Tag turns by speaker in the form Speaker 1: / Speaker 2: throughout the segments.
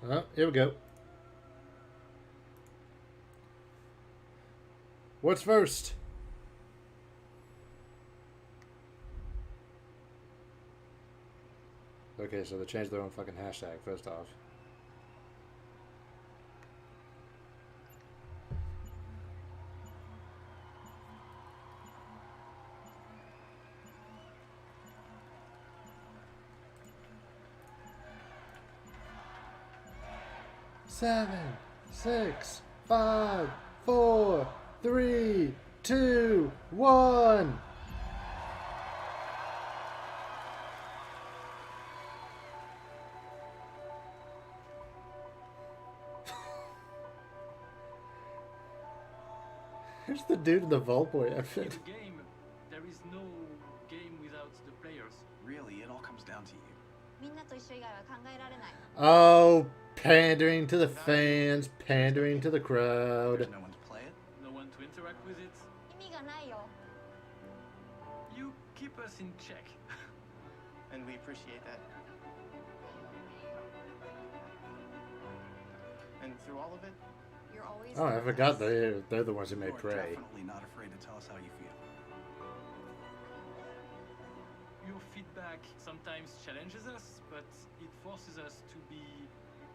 Speaker 1: Oh, here we go. What's first? Okay, so they changed their own fucking hashtag, first off. Seven, 6, 5, 4, 3, 2, 1. Here's the dude in the Vault Boy outfit.
Speaker 2: In a game, there is no game without the players.
Speaker 3: Really, it all comes down to you.
Speaker 1: Oh, pandering to the fans, pandering to the crowd.
Speaker 3: There's no one to play it.
Speaker 2: No one to interact with it. You keep us in check.
Speaker 4: And we appreciate that. And through all of it,
Speaker 5: You're always
Speaker 1: Oh, I forgot they're the ones who made
Speaker 3: You're
Speaker 1: Prey.
Speaker 3: definitely not afraid to tell us how you feel.
Speaker 2: Your feedback sometimes challenges us, but it forces us to be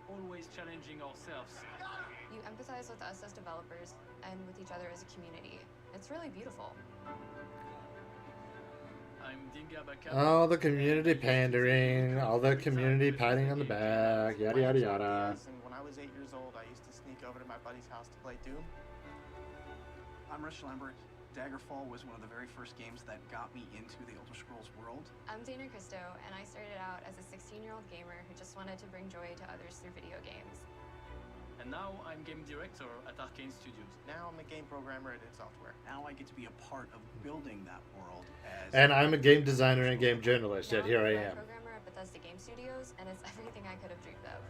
Speaker 2: always challenging ourselves.
Speaker 5: You empathize with us as developers and with each other as a community. It's really beautiful.
Speaker 2: I'm Dinga Baka.
Speaker 1: All the community pandering, all the community patting on the back, yada yada yada.
Speaker 4: and when I was 8 years old, I used to sneak over to my buddy's house to play Doom.
Speaker 3: I'm Rich Lambert. Daggerfall was one of the very first games that got me into the Elder Scrolls world.
Speaker 5: I'm Dana Christo, and I started out as a 16-year-old gamer who just wanted to bring joy to others through video games.
Speaker 2: And now I'm game director at Arcane Studios.
Speaker 4: Now I'm a game programmer at id Software.
Speaker 3: Now I get to be a part of building that world as...
Speaker 1: And I'm a game designer and game journalist, yet
Speaker 5: Now
Speaker 1: here
Speaker 5: I'm
Speaker 1: I
Speaker 5: a
Speaker 1: am.
Speaker 5: programmer at Bethesda Studios, and it's everything I could have dreamed of.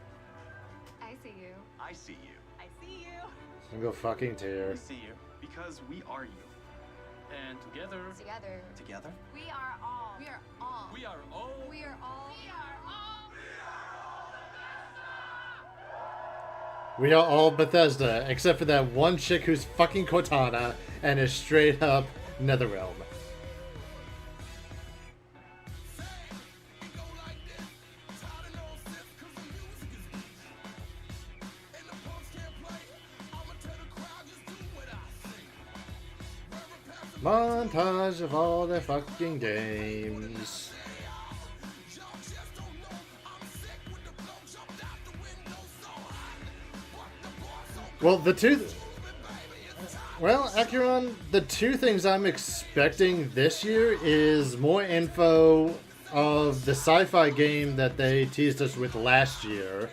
Speaker 5: I see you.
Speaker 3: I see you.
Speaker 5: I see you.
Speaker 1: Single fucking tear.
Speaker 4: We see you.
Speaker 3: Because we are you.
Speaker 2: And together,
Speaker 3: Together?
Speaker 5: We are all. We are all.
Speaker 2: we are all.
Speaker 5: We are all. We are all.
Speaker 1: We are all Bethesda, except for that one chick who's fucking Cortana and is straight up Netherrealm. Montage of all their fucking games. Well, Acheron, the two things I'm expecting this year is more info of the sci-fi game that they teased us with last year.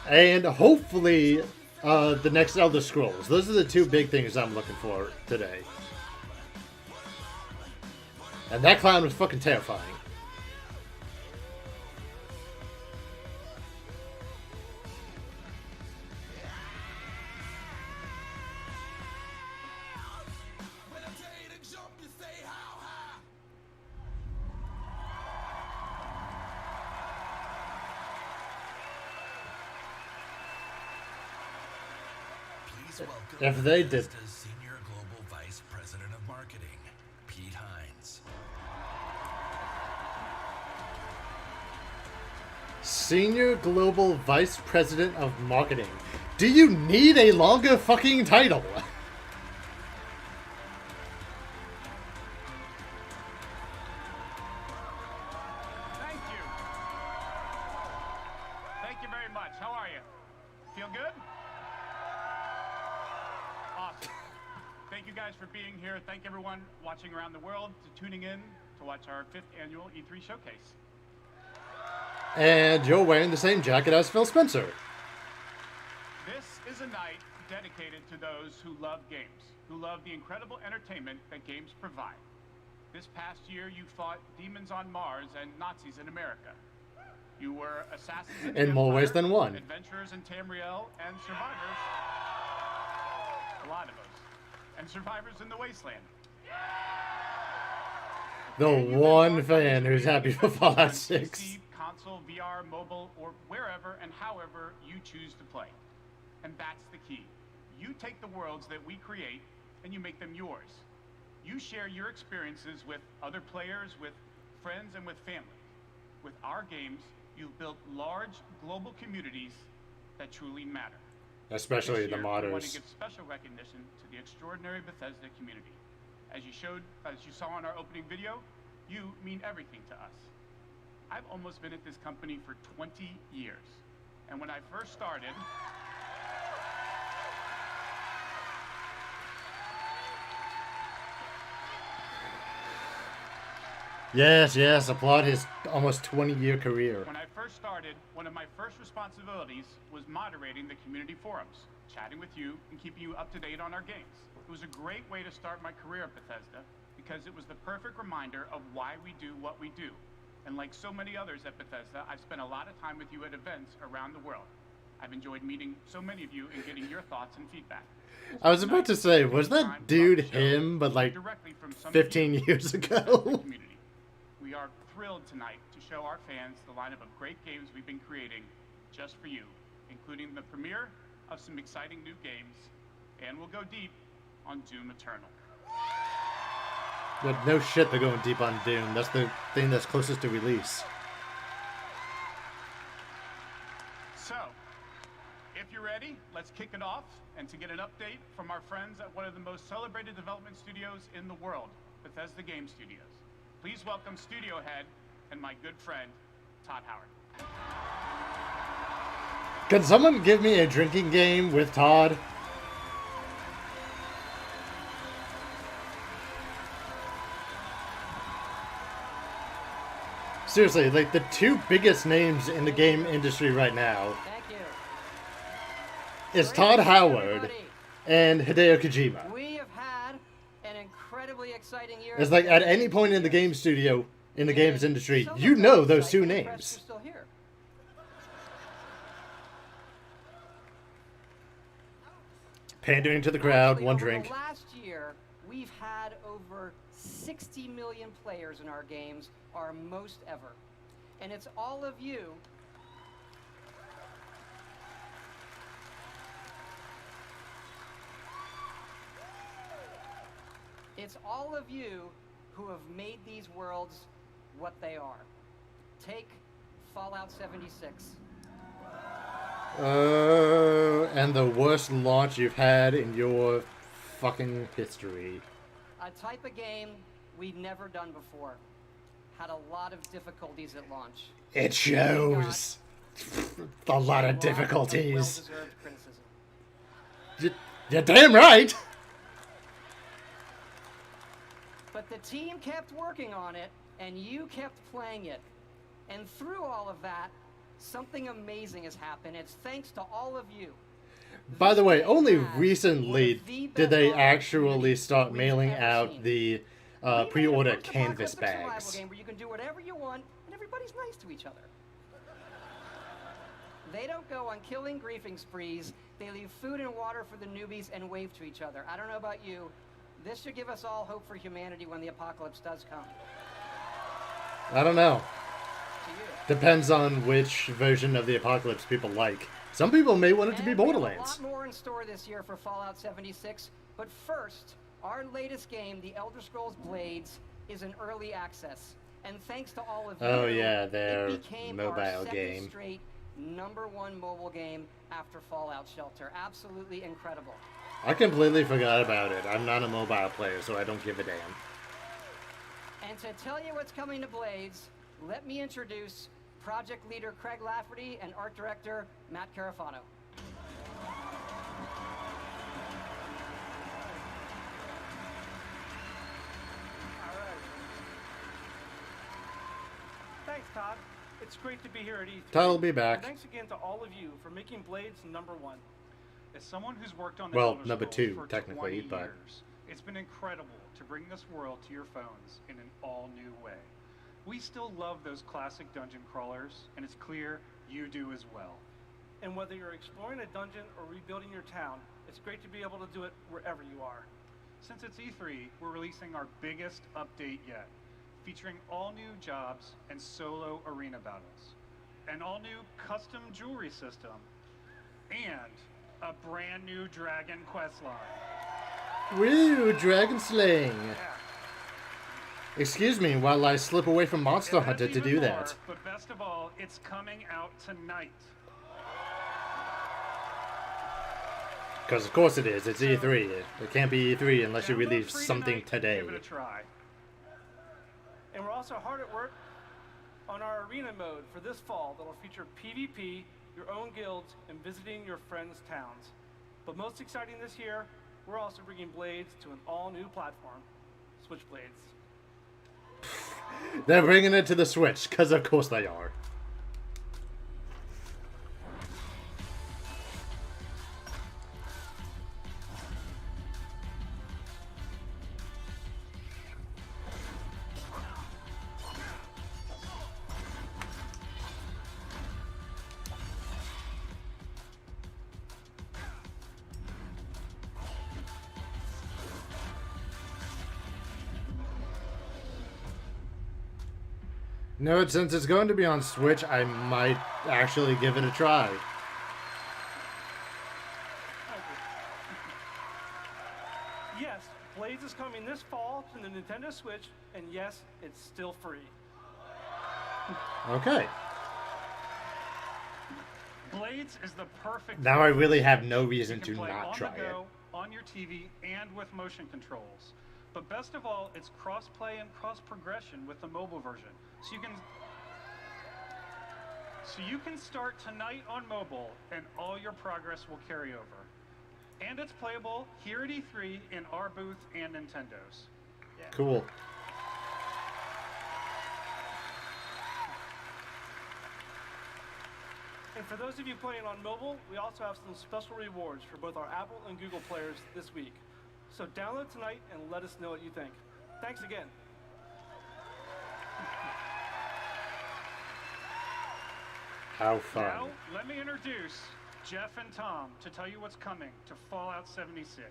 Speaker 1: And hopefully, the next Elder Scrolls. Those are the two big things I'm looking for today. And that clown was fucking terrifying. If they did.
Speaker 6: Senior Global Vice President of Marketing, Pete Hines.
Speaker 1: Senior Global Vice President of Marketing. Do you need a longer fucking title?
Speaker 7: Thank you. Thank you very much. How are you? Feel good? Awesome. Thank you guys for being here. Thank everyone watching around the world to tuning in to watch our 5th annual E3 showcase.
Speaker 1: And you're wearing the same jacket as Phil Spencer.
Speaker 7: This is a night dedicated to those who love games, who love the incredible entertainment that games provide. This past year, you fought demons on Mars and Nazis in America. You were assassins
Speaker 1: In more ways than one.
Speaker 7: Adventurers in Tamriel, and survivors. A lot of us. And survivors in the Wasteland.
Speaker 1: The one fan who's happy for Fallout 6.
Speaker 7: Received console VR, mobile, or wherever and however you choose to play. And that's the key. You take the worlds that we create and you make them yours. You share your experiences with other players, with friends, and with family. With our games, you've built large global communities that truly matter.
Speaker 1: Especially
Speaker 7: This
Speaker 1: the
Speaker 7: year, we want to
Speaker 1: modders.
Speaker 7: give special recognition to the extraordinary Bethesda community. As you saw in our opening video, you mean everything to us. I've almost been at this company for 20 years. And when I first started,
Speaker 1: Yes, applaud his almost 20-year career.
Speaker 7: When I first started, one of my first responsibilities was moderating the community forums, chatting with you, and keeping you up to date on our games. It was a great way to start my career at Bethesda because it was the perfect reminder of why we do what we do. And like so many others at Bethesda, I've spent a lot of time with you at events around the world. I've enjoyed meeting so many of you and getting your thoughts and feedback.
Speaker 1: I was about to say, was that dude him, but like
Speaker 7: Directly from some of
Speaker 1: 15
Speaker 7: you,
Speaker 1: years
Speaker 7: the
Speaker 1: ago?
Speaker 7: community. We are thrilled tonight to show our fans the lineup of great games we've been creating just for you, including the premiere of some exciting new games, and we'll go deep on Doom Eternal.
Speaker 1: But no shit, they're going deep on Doom. That's the thing that's closest to release.
Speaker 7: So, if you're ready, let's kick it off, and to get an update from our friends at one of the most celebrated development studios in the world, Bethesda Game Studios. Please welcome studio head and my good friend, Todd Howard.
Speaker 1: Can someone give me a drinking game with Todd? Seriously, like the two biggest names in the game industry right now
Speaker 8: Thank you.
Speaker 1: is
Speaker 8: Great
Speaker 1: Todd
Speaker 8: to see
Speaker 1: Howard
Speaker 8: everybody.
Speaker 1: and Hideo Kojima.
Speaker 8: We have had an incredibly exciting year.
Speaker 1: It's like at any point in the game studio, in the games industry, you know those two names.
Speaker 8: Still here.
Speaker 1: Pandering to the crowd,
Speaker 8: Actually,
Speaker 1: one
Speaker 8: over
Speaker 1: drink.
Speaker 8: The last year, we've had over 60 million players in our games, our most ever. And it's all of you. It's all of you who have made these worlds what they are. Take Fallout 76.
Speaker 1: And the worst launch you've had in your fucking history.
Speaker 8: A type of game we'd never done before. Had a lot of difficulties at launch.
Speaker 1: It shows. A lot of difficulties.
Speaker 8: Well-deserved criticism.
Speaker 1: You're damn right.
Speaker 8: But the team kept working on it, and you kept playing it. And through all of that, something amazing has happened. It's thanks to all of you.
Speaker 1: By the way, only
Speaker 8: This game has
Speaker 1: recently
Speaker 8: one of the
Speaker 1: did they
Speaker 8: best
Speaker 1: actually
Speaker 8: communities
Speaker 1: start
Speaker 8: we've
Speaker 1: mailing
Speaker 8: ever
Speaker 1: out
Speaker 8: seen.
Speaker 1: the
Speaker 8: We made a
Speaker 1: pre-order
Speaker 8: post-apocalyptic
Speaker 1: canvas
Speaker 8: survival
Speaker 1: bags.
Speaker 8: game where you can do whatever you want, and everybody's nice to each other. They don't go on killing griefing sprees. They leave food and water for the newbies and wave to each other. I don't know about you. This should give us all hope for humanity when the apocalypse does come.
Speaker 1: I don't know.
Speaker 8: To you.
Speaker 1: Depends on which version of the apocalypse people like. Some people may want it to be
Speaker 8: And we have
Speaker 1: Borderlands.
Speaker 8: a lot more in store this year for Fallout 76. But first, our latest game, The Elder Scrolls Blades, is in early access. And thanks to all of you,
Speaker 1: Oh, yeah, their
Speaker 8: it became
Speaker 1: mobile
Speaker 8: our second
Speaker 1: game.
Speaker 8: straight #1 mobile game after Fallout Shelter. Absolutely incredible.
Speaker 1: I completely forgot about it. I'm not a mobile player, so I don't give a damn.
Speaker 8: And to tell you what's coming to Blades, let me introduce project leader Craig Lafferty and art director Matt Carafano.
Speaker 9: Thanks, Todd. It's great to be here at E3.
Speaker 1: Todd will be back.
Speaker 9: And thanks again to all of you for making Blades #1.
Speaker 7: As someone who's worked on the
Speaker 1: Well,
Speaker 7: Elder
Speaker 1: number
Speaker 7: Scrolls
Speaker 1: 2,
Speaker 7: for
Speaker 1: technically,
Speaker 7: 20
Speaker 1: but-
Speaker 7: years, it's been incredible to bring this world to your phones in an all-new way. We still love those classic dungeon crawlers, and it's clear you do as well.
Speaker 9: And whether you're exploring a dungeon or rebuilding your town, it's great to be able to do it wherever you are.
Speaker 7: Since it's E3, we're releasing our biggest update yet, featuring all new jobs and solo arena battles. an all-new custom jewelry system, and a brand new Dragon quest line.
Speaker 1: Woo, Dragon Slaying.
Speaker 7: Yeah.
Speaker 1: Excuse me while I slip away from Monster
Speaker 7: It has
Speaker 1: Hunter to
Speaker 7: even
Speaker 1: do
Speaker 7: more,
Speaker 1: that.
Speaker 7: But best of all, it's coming out tonight.
Speaker 1: Because of course it is. It's E3. It can't be E3 unless you
Speaker 7: Download
Speaker 1: release
Speaker 7: free
Speaker 1: something
Speaker 7: tonight and
Speaker 1: today.
Speaker 7: Give it a try.
Speaker 9: And we're also hard at work on our arena mode for this fall that'll feature PvP, your own guilds, and visiting your friends' towns. But most exciting this year, we're also bringing Blades to an all-new platform, Switchblades.
Speaker 1: They're bringing it to the Switch, because of course they are. No, since it's going to be on Switch, I might actually give it a try.
Speaker 9: Yes, Blades is coming this fall to the Nintendo Switch, and yes, it's still free.
Speaker 1: Okay.
Speaker 7: Blades is the perfect.
Speaker 1: Now I really have no
Speaker 7: You
Speaker 1: reason
Speaker 7: can
Speaker 1: to
Speaker 7: play
Speaker 1: not
Speaker 7: on
Speaker 1: try
Speaker 7: the
Speaker 1: it.
Speaker 7: go, on your TV, and with motion controls. But best of all, it's cross-play and cross-progression with the mobile version. So you can start tonight on mobile, and all your progress will carry over. And it's playable here at E3 in our booth and Nintendo's. Yeah.
Speaker 1: Cool.
Speaker 9: And for those of you playing on mobile, we also have some special rewards for both our Apple and Google players this week. So download tonight and let us know what you think. Thanks again.
Speaker 1: How fun.
Speaker 7: Now, let me introduce Jeff and Tom to tell you what's coming to Fallout 76.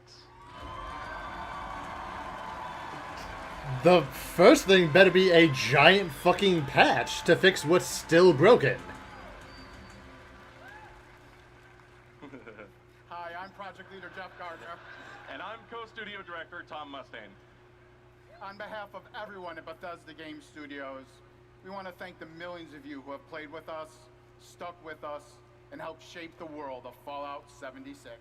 Speaker 1: The first thing better be a giant fucking patch to fix what's still broken.
Speaker 10: Hi, I'm Project Leader Jeff Gardner.
Speaker 11: And I'm co-studio director Tom Mustaine.
Speaker 10: On behalf of everyone at Bethesda Game Studios, we want to thank the millions of you who have played with us, stuck with us, and helped shape the world of Fallout 76.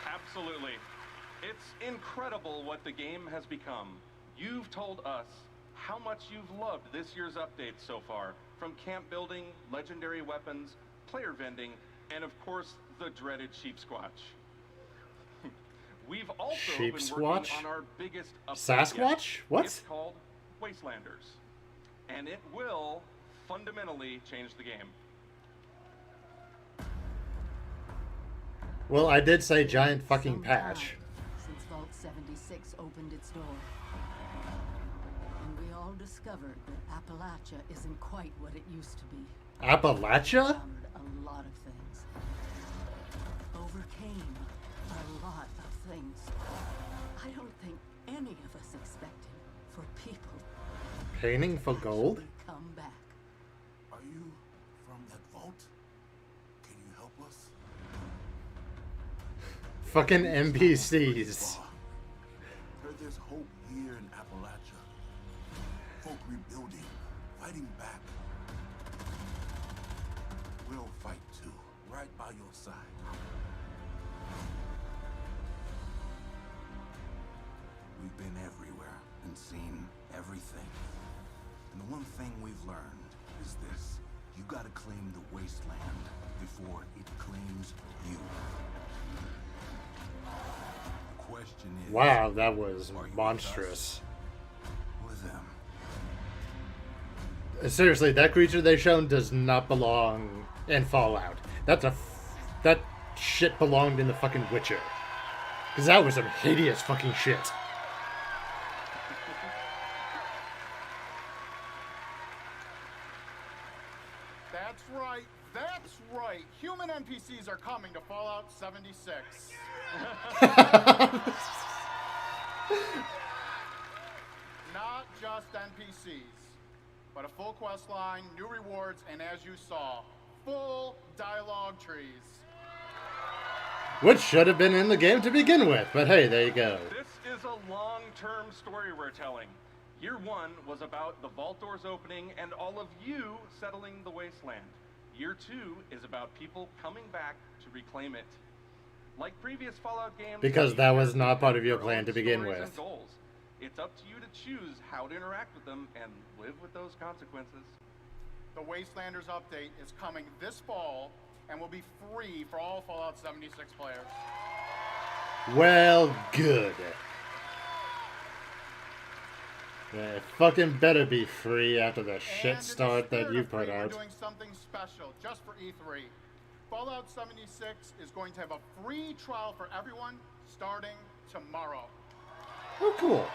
Speaker 11: Absolutely. It's incredible what the game has become. You've told us how much you've loved this year's updates so far, from camp building, legendary weapons, player vending, and of course, the dreaded Sheep Squatch. We've also
Speaker 1: Sheep
Speaker 11: been
Speaker 1: Squatch?
Speaker 11: working on our biggest update
Speaker 1: Sasquatch?
Speaker 11: yet.
Speaker 1: What?
Speaker 11: It's called Wastelanders. And it will fundamentally change the game.
Speaker 1: Well, I did say giant fucking
Speaker 12: Some
Speaker 1: patch.
Speaker 12: time since Vault 76 opened its door. And we all discovered that Appalachia isn't quite what it used to be.
Speaker 1: Appalachia?
Speaker 12: Found a lot of things. Overcame a lot of things. I don't think any of us expected for people
Speaker 1: Painting for gold?
Speaker 12: to come back.
Speaker 13: Are you from that vault? Can you help us?
Speaker 1: Fucking NPCs.
Speaker 13: Heard there's hope here in Appalachia. Folk rebuilding, fighting back. We'll fight too, right by your side. We've been everywhere and seen everything. And the one thing we've learned is this. You gotta claim the wasteland before it claims you. The question is,
Speaker 1: Wow, that was
Speaker 13: are you with
Speaker 1: monstrous.
Speaker 13: us or them?
Speaker 1: Seriously, that creature they shown does not belong in Fallout. That shit belonged in the fucking Witcher. Because that was some hideous fucking shit.
Speaker 10: That's right, that's right. Human NPCs are coming to Fallout 76. Not just NPCs, but a full quest line, new rewards, and as you saw, full dialogue trees.
Speaker 1: Which should have been in the game to begin with, but hey, there you go.
Speaker 11: This is a long-term story we're telling. Year 1 was about the vault doors opening and all of you settling the wasteland. Year 2 is about people coming back to reclaim it. Like previous Fallout games,
Speaker 1: because that was not part of your plan to begin with.
Speaker 11: Goals. It's up to you to choose how to interact with them and live with those consequences.
Speaker 10: The Wastelanders update is coming this fall and will be free for all Fallout 76 players.
Speaker 1: Well, good. It fucking better be free after the shit start that you put out.
Speaker 10: We're doing something special just for E3. Fallout 76 is going to have a free trial for everyone starting tomorrow.
Speaker 1: Oh, cool.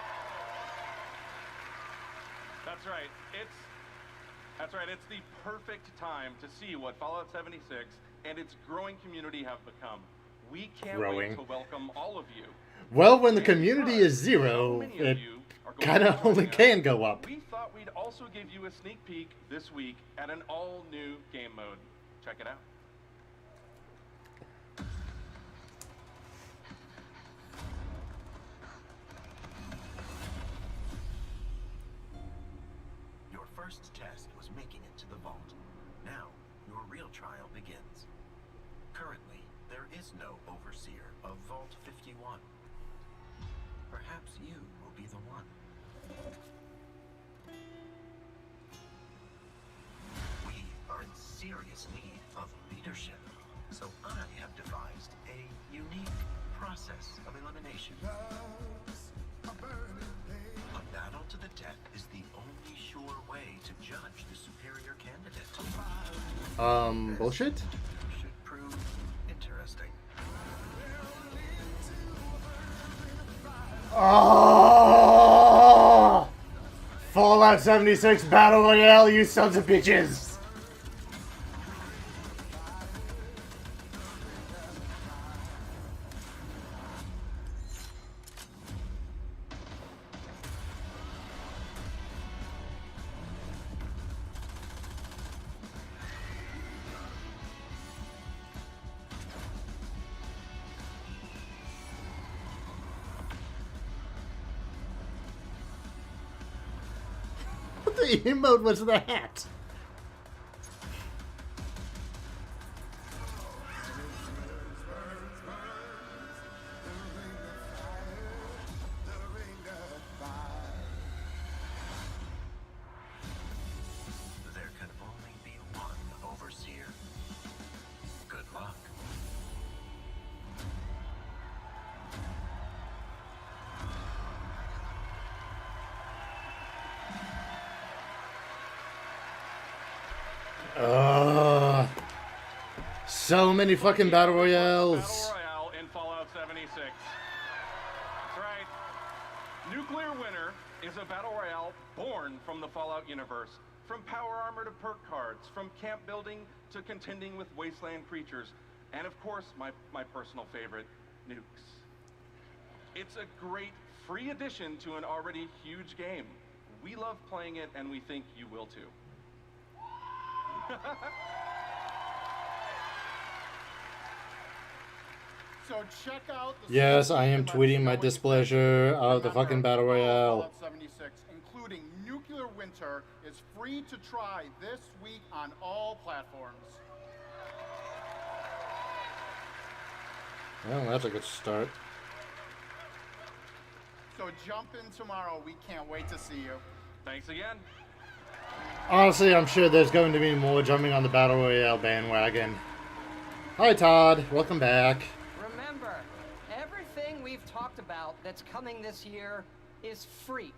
Speaker 11: That's right. It's the perfect time to see what Fallout 76 and its growing community have become. We can't wait to welcome all of you.
Speaker 1: Well, when the community is 0, it kind of only can go up.
Speaker 11: We thought we'd also give you a sneak peek this week at an all-new game mode. Check it out.
Speaker 14: Your first test was making it to the vault. Now, your real trial begins. Currently, there is no overseer of Vault 51. Perhaps you will be the one. We are in serious need of leadership, so I have devised a unique process of elimination. A battle to the death is the only sure way to judge the superior candidate.
Speaker 1: Bullshit?
Speaker 14: Should prove interesting.
Speaker 1: Oh! Fallout 76 Battle Royale, you sons of bitches! What the emote was that?
Speaker 14: There can only be one overseer. Good luck.
Speaker 1: So many fucking Battle Royales.
Speaker 11: Battle Royale in Fallout 76. That's right. Nuclear Winter is a Battle Royale born from the Fallout universe. From power armor to perk cards, from camp building to contending with wasteland creatures, and of course, my personal favorite, nukes. It's a great free addition to an already huge game. We love playing it, and we think you will too.
Speaker 10: So check out the
Speaker 1: Yes, I am tweeting my displeasure of the fucking Battle Royale.
Speaker 10: Fallout 76, including Nuclear Winter, is free to try this week on all platforms.
Speaker 1: Well, that's a good start.
Speaker 10: So jump in tomorrow. We can't wait to see you.
Speaker 11: Thanks again.
Speaker 1: Honestly, I'm sure there's going to be more jumping on the Battle Royale bandwagon. Hi, Todd. Welcome back.
Speaker 8: Remember, everything we've talked about that's coming this year is free.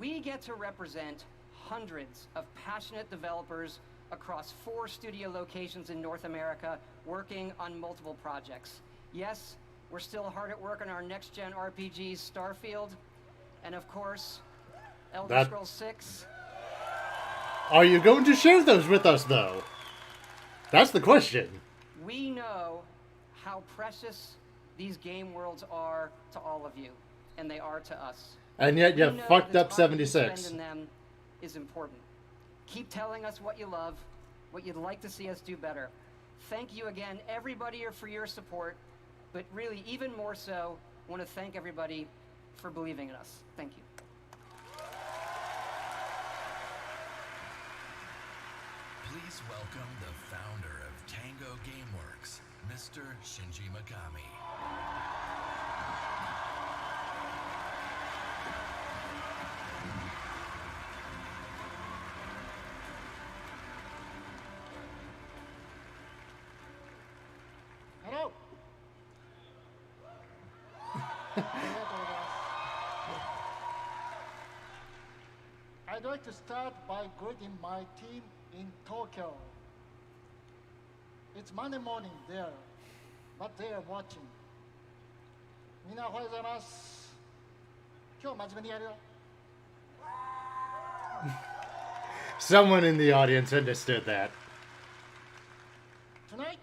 Speaker 8: We get to represent hundreds of passionate developers across 4 studio locations in North America working on multiple projects. Yes, we're still hard at work on our next-gen RPGs, Starfield, and of course, Elder Scrolls 6.
Speaker 1: Are you going to share those with us, though? That's the question.
Speaker 8: We know how precious these game worlds are to all of you, and they are to us.
Speaker 1: And yet you
Speaker 8: We know
Speaker 1: fucked
Speaker 8: the
Speaker 1: up
Speaker 8: time you
Speaker 1: 76.
Speaker 8: spend in them is important. Keep telling us what you love, what you'd like to see us do better. Thank you again, everybody, for your support, but really, even more so, want to thank everybody for believing in us. Thank you.
Speaker 6: Please welcome the founder of Tango Gameworks, Mr. Shinji Mikami.
Speaker 15: Hello. I'd like to start by greeting my team in Tokyo. It's Monday morning there, but they are watching. みんなおはようございます。今日真面目にやるよ。
Speaker 1: Someone in the audience understood that.
Speaker 15: Tonight,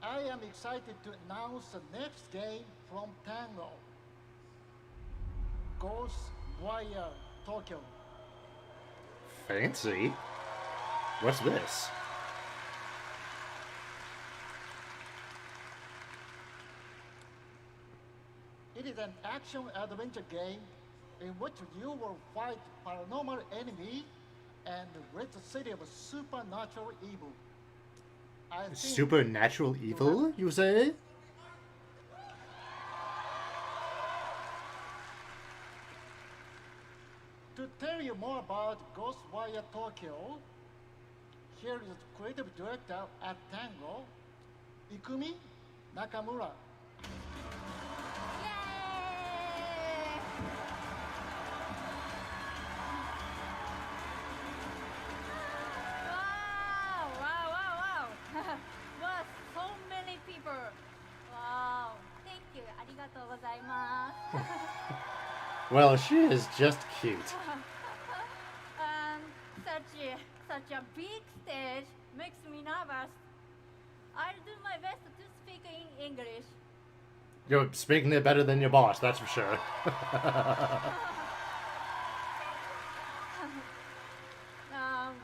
Speaker 15: I am excited to announce the next game from Tango. Ghostwire Tokyo.
Speaker 1: Fancy. What's this?
Speaker 15: It is an action-adventure game in which you will fight paranormal enemy and rid the city of supernatural evil. I think
Speaker 1: Supernatural evil, you say?
Speaker 15: to tell you more about Ghostwire Tokyo, here is creative director at Tango, Ikumi Nakamura.
Speaker 16: Wow. Wow, so many people. Wow. Thank you. ありがとうございます。
Speaker 1: Well, she is just cute.
Speaker 16: Such a big stage makes me nervous. I'll do my best to speak in English.
Speaker 1: You're speaking it better than your boss, that's for sure.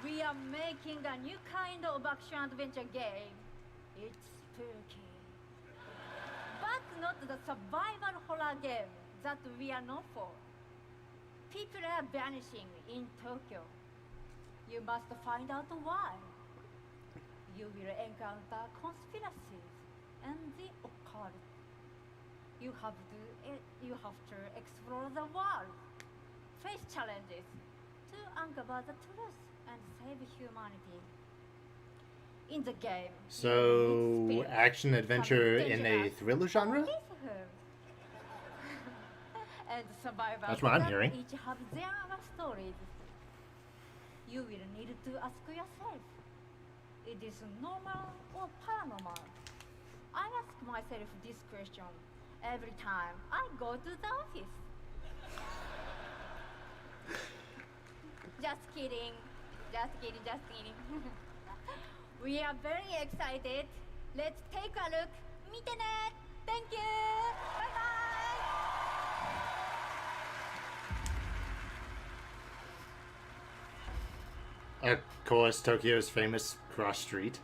Speaker 16: We are making a new kind of action-adventure game. It's spooky. But not the survival horror game that we are known for. People are vanishing in Tokyo. You must find out why. You will encounter conspiracies and the occult. You have to explore the world, face challenges, to uncover the truth and save humanity. In the game,
Speaker 1: So, action adventure in a thriller genre?
Speaker 16: And survivors
Speaker 1: That's what I'm
Speaker 16: that
Speaker 1: hearing.
Speaker 16: each have their own stories. You will need to ask yourself, it is normal or paranormal? I ask myself this question every time I go to the office. Just kidding. We are very excited. Let's take a look. 見てね. Thank you. Bye bye.
Speaker 1: Of course, Tokyo's famous cross street.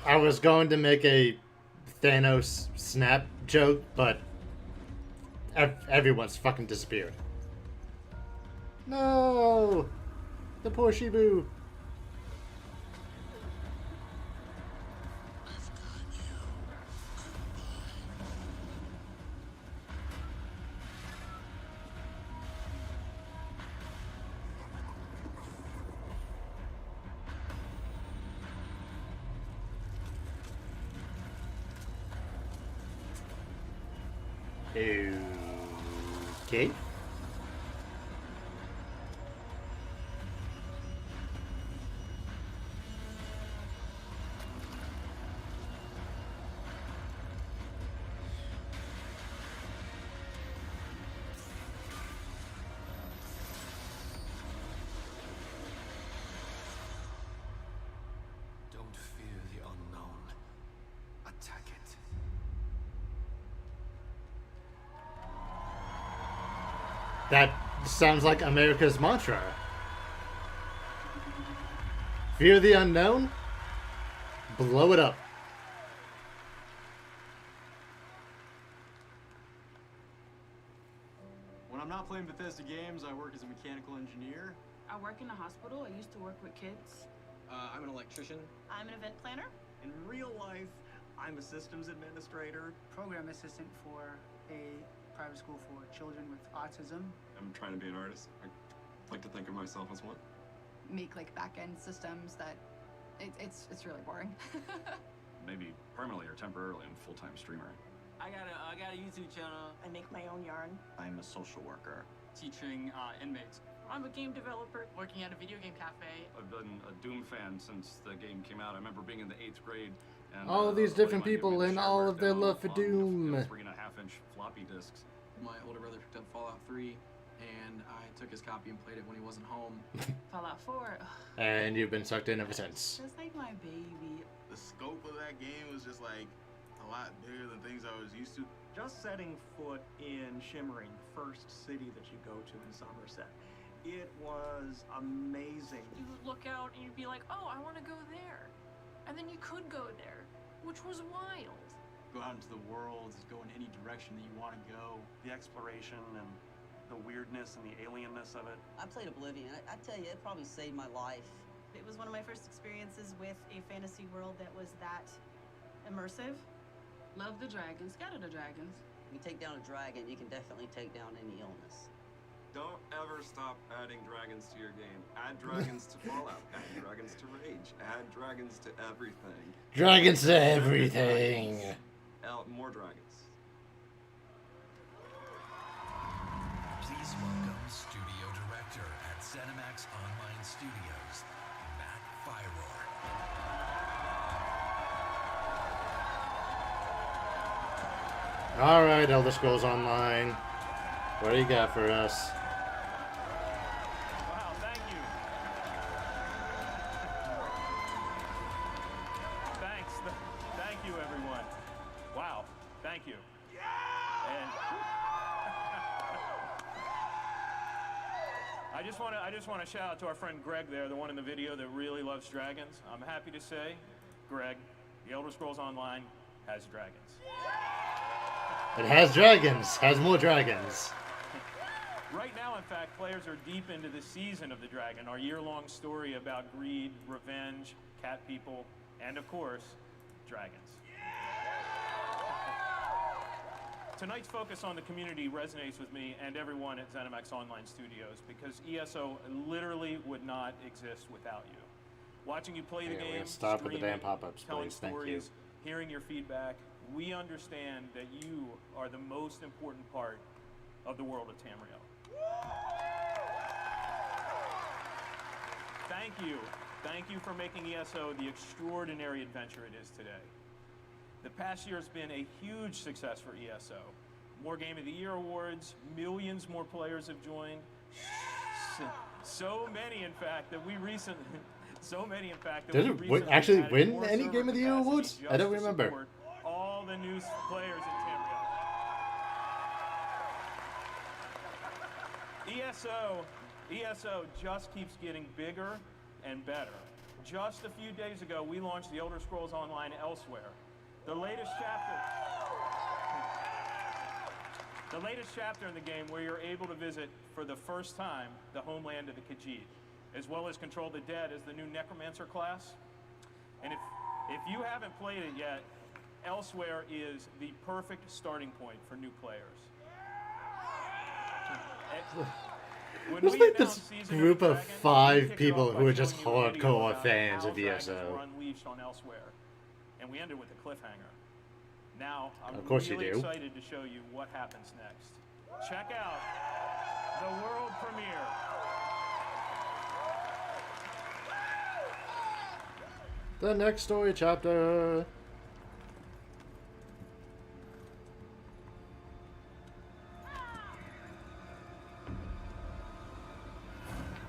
Speaker 1: I was going to make a Thanos snap joke, but everyone's fucking disappeared. No! The poor Shibu. Okay.
Speaker 13: Don't fear the unknown. Attack it.
Speaker 1: That sounds like America's mantra. Fear the unknown, blow it up.
Speaker 17: When I'm not playing Bethesda games, I work as a mechanical engineer.
Speaker 18: I work in a hospital. I used to work with kids.
Speaker 17: I'm an electrician.
Speaker 18: I'm an event planner.
Speaker 17: In real life, I'm a systems administrator.
Speaker 3: Program assistant for a private school for children with autism.
Speaker 17: I'm trying to be an artist. I like to think of myself as one.
Speaker 19: Make like back-end systems that it's really boring.
Speaker 17: Maybe permanently or temporarily I'm a full-time streamer.
Speaker 18: I got a YouTube channel. I make my own yarn.
Speaker 17: I'm a social worker.
Speaker 18: Teaching inmates. I'm a game developer working at a video game cafe.
Speaker 17: I've been a Doom fan since the game came out. I remember being in the 8th grade. And,
Speaker 1: All these different people and all of their love for Doom.
Speaker 17: 3.5-inch floppy disks.
Speaker 4: My older brother picked up Fallout 3, and I took his copy and played it when he wasn't home.
Speaker 18: Fallout 4.
Speaker 1: And you've been sucked in ever since.
Speaker 18: That's like my baby.
Speaker 20: The scope of that game was just like a lot bigger than things I was used to.
Speaker 21: Just setting foot in Shimmering, first city that you go to in Somerset, it was amazing.
Speaker 18: You would look out and you'd be like, oh, I want to go there. And then you could go there, which was wild.
Speaker 4: Go out into the world, go in any direction that you want to go.
Speaker 21: The exploration and the weirdness and the alienness of it.
Speaker 22: I played Oblivion. I tell you, it probably saved my life.
Speaker 23: It was one of my first experiences with a fantasy world that was that immersive.
Speaker 18: Love the dragons. Scatter the dragons.
Speaker 22: If you take down a dragon, you can definitely take down any illness.
Speaker 24: Don't ever stop adding dragons to your game. Add dragons to Fallout. Add dragons to Rage. Add dragons to everything.
Speaker 1: Dragons to everything.
Speaker 24: More dragons.
Speaker 6: Please welcome Studio Director at ZeniMax Online Studios, Matt Fyrour.
Speaker 1: All right, Elder Scrolls Online. What do you got for us?
Speaker 7: Wow, thank you. Thanks. Thank you, everyone. Wow, thank you. And I just want to shout out to our friend Greg there, the one in the video that really loves dragons. I'm happy to say, Greg, the Elder Scrolls Online has dragons.
Speaker 1: It has dragons. Has more dragons.
Speaker 7: Right now, in fact, players are deep into the Season of the Dragon, our year-long story about greed, revenge, cat people, and of course, dragons. Tonight's focus on the community resonates with me and everyone at ZeniMax Online Studios because ESO literally would not exist without you. Watching you play the
Speaker 1: Yeah, we're
Speaker 7: game,
Speaker 1: gonna stop with the
Speaker 7: streaming,
Speaker 1: damn pop-ups,
Speaker 7: telling
Speaker 1: please. Thank you.
Speaker 7: stories, hearing your feedback, we understand that you are the most important part of the world of Tamriel. Thank you. Thank you for making ESO the extraordinary adventure it is today. The past year has been a huge success for ESO. More Game of the Year awards, millions more players have joined. So many, in fact, that we recently...
Speaker 1: Did it actually win any Game of the Year awards? I don't remember.
Speaker 7: All the new players in Tamriel. ESO just keeps getting bigger and better. Just a few days ago, we launched the Elder Scrolls Online Elsewhere. The latest chapter in the game where you're able to visit for the first time the homeland of the Khajiit, as well as control the dead as the new Necromancer class. And if you haven't played it yet, Elsewhere is the perfect starting point for new players.
Speaker 1: There's like this group of 5 people who are just hardcore fans of ESO.
Speaker 7: Unleashed on Elsewhere, and we ended with a cliffhanger.
Speaker 2: Now, I'm
Speaker 1: Of course you
Speaker 2: really
Speaker 1: do.
Speaker 2: excited to show you what happens next. Check out the world premiere.
Speaker 1: The next story chapter.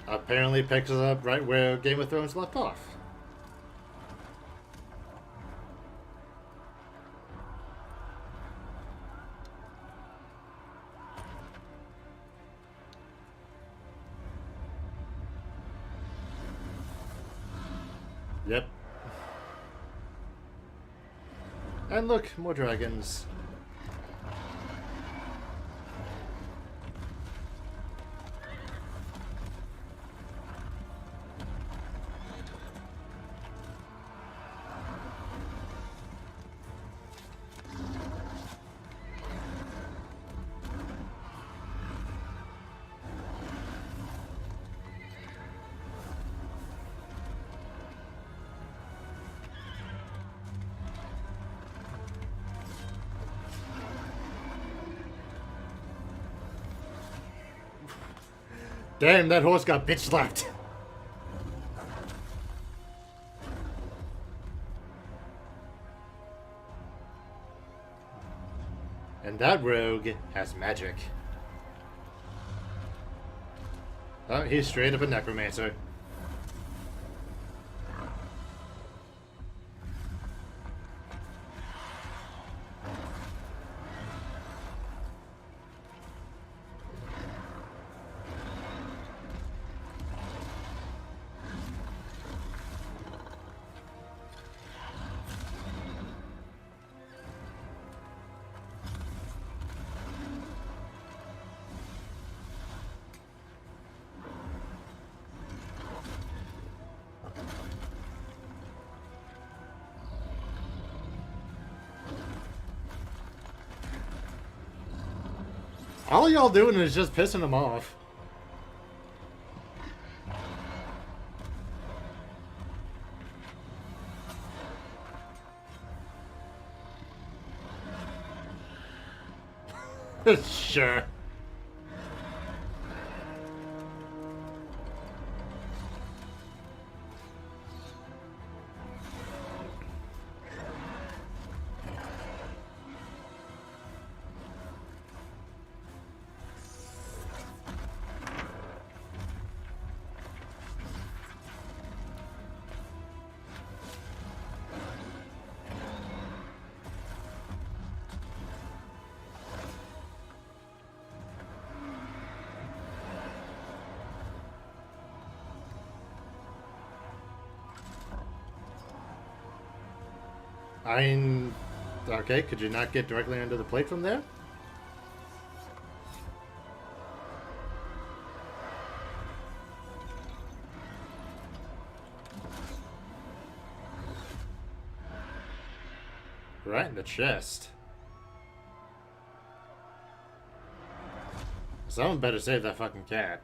Speaker 1: Apparently picks us up right where Game of Thrones left off. Yep. And look, more dragons. Damn, that horse got bitch slapped. And that rogue has magic. Oh, he's straight up a necromancer. All y'all doing is just pissing him off. Sure. I mean, okay, could you not get directly under the plate from there? Right in the chest. Someone better save that fucking cat.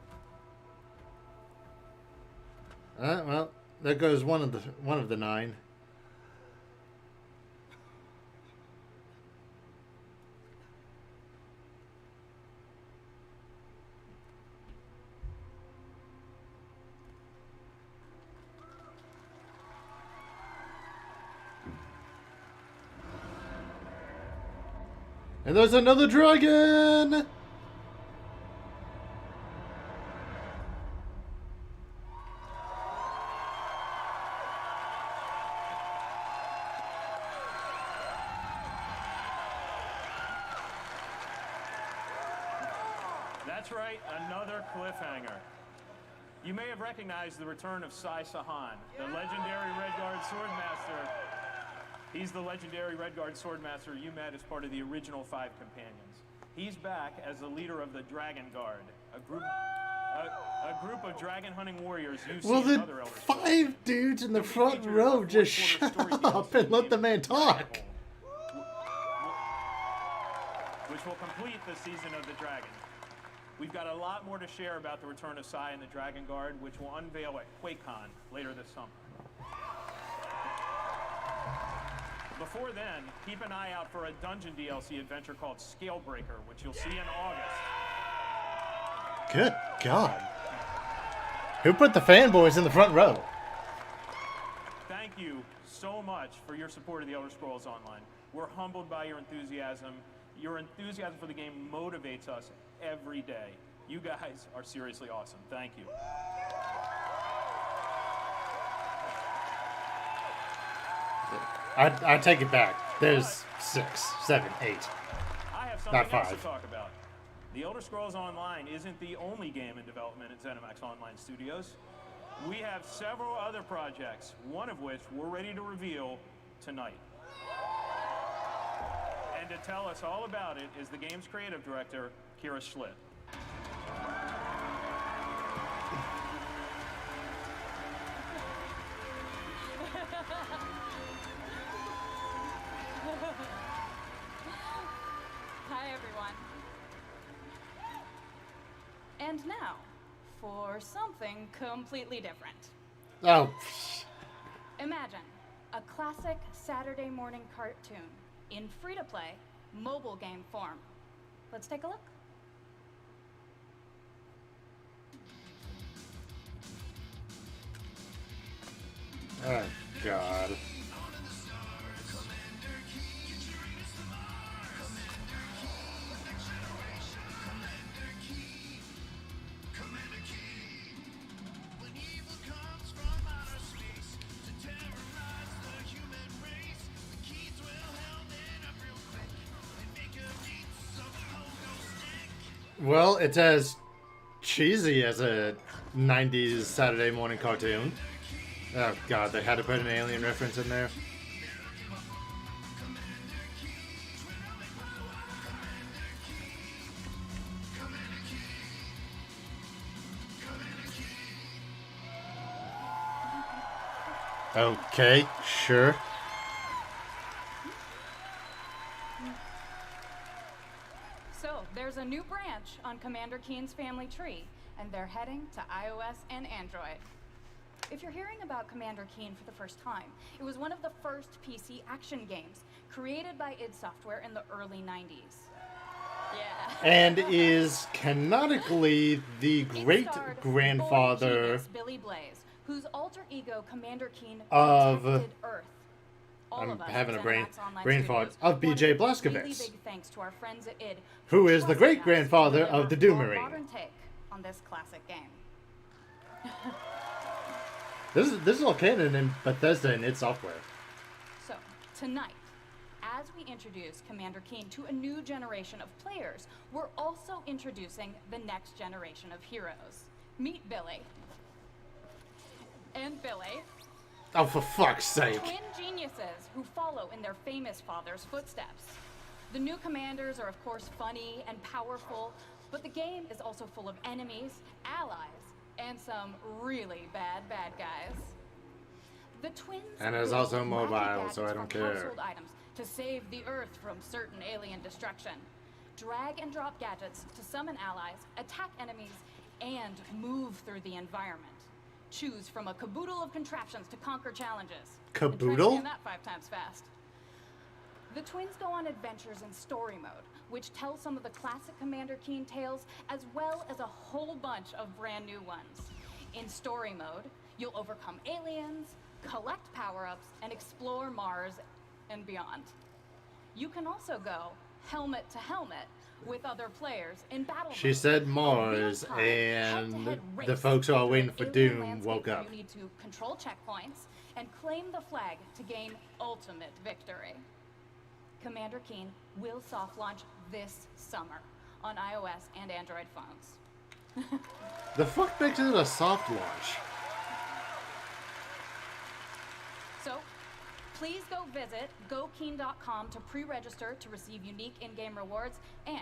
Speaker 1: Well, there goes one of the 9. And there's another dragon!
Speaker 2: That's right, another cliffhanger. You may have recognized the return of Sai Sahan, the legendary Redguard Swordmaster. He's the legendary Redguard Swordmaster you met as part of the original 5 companions. He's back as the leader of the Dragon Guard, a group of dragon hunting warriors you see in other Elder Scrolls.
Speaker 1: 5 dudes in the front row just shut up and let the man talk.
Speaker 2: Which will complete the season of the Dragon. We've got a lot more to share about the return of Sai and the Dragon Guard, which will unveil at QuakeCon later this summer. Before then, keep an eye out for a dungeon DLC adventure called Scalebreaker, which you'll see in August.
Speaker 1: Good God. Who put the fanboys in the front row?
Speaker 2: Thank you so much for your support of the Elder Scrolls Online. We're humbled by your enthusiasm. Your enthusiasm for the game motivates us every day. You guys are seriously awesome. Thank you.
Speaker 1: I take it back. There's 6, 7, 8.
Speaker 2: I have something
Speaker 1: Not
Speaker 2: else
Speaker 1: 5.
Speaker 2: to talk about. The Elder Scrolls Online isn't the only game in development at ZeniMax Online Studios. We have several other projects, one of which we're ready to reveal tonight. And to tell us all about it is the game's creative director, Kira Schlitt.
Speaker 19: Hi, everyone. And now, for something completely different.
Speaker 1: Oh.
Speaker 19: Imagine a classic Saturday morning cartoon in free-to-play mobile game form. Let's take a look.
Speaker 1: Oh, God. Well, it's as cheesy as a 90s Saturday morning cartoon. Oh God, they had to put an alien reference in there. Okay, sure.
Speaker 19: So, there's a new branch on Commander Keen's family tree, and they're heading to iOS and Android. If you're hearing about Commander Keen for the first time, it was one of the first PC action games created by id Software in the early 90s. Yeah.
Speaker 1: And is canonically the great-grandfather
Speaker 19: Billy Blaze, whose alter ego Commander Keen
Speaker 1: of
Speaker 19: protected Earth.
Speaker 1: I'm having a brain fart of BJ Blazkowicz,
Speaker 19: Really big thanks to our friends at id,
Speaker 1: who is the great-grandfather of the Doomerang.
Speaker 19: modern take on this classic game.
Speaker 1: This is all canon in Bethesda and id Software.
Speaker 19: So, tonight, as we introduce Commander Keen to a new generation of players, we're also introducing the next generation of heroes. Meet Billy. And Billy.
Speaker 1: Oh, for fuck's sake.
Speaker 19: Twin geniuses who follow in their famous father's footsteps. The new commanders are, of course, funny and powerful, but the game is also full of enemies, allies, and some really bad guys. The twins
Speaker 1: And it's
Speaker 19: build
Speaker 1: also mobile,
Speaker 19: wacky
Speaker 1: so I don't
Speaker 19: gadgets for
Speaker 1: care.
Speaker 19: household items to save the Earth from certain alien destruction. Drag and drop gadgets to summon allies, attack enemies, and move through the environment. Choose from a caboodle of contraptions to conquer challenges.
Speaker 1: Caboodle?
Speaker 19: And that 5 times fast. The twins go on adventures in story mode, which tells some of the classic Commander Keen tales, as well as a whole bunch of brand new ones. In story mode, you'll overcome aliens, collect power-ups, and explore Mars and beyond. You can also go helmet to helmet with other players in battle
Speaker 1: She
Speaker 19: mode.
Speaker 1: said Mars, and the folks who are waiting for Doom woke up.
Speaker 19: You need to control checkpoints and claim the flag to gain ultimate victory. Commander Keen will soft launch this summer on iOS and Android phones.
Speaker 1: The fuck makes it a soft launch?
Speaker 19: So, please go visit gokeen.com to pre-register to receive unique in-game rewards and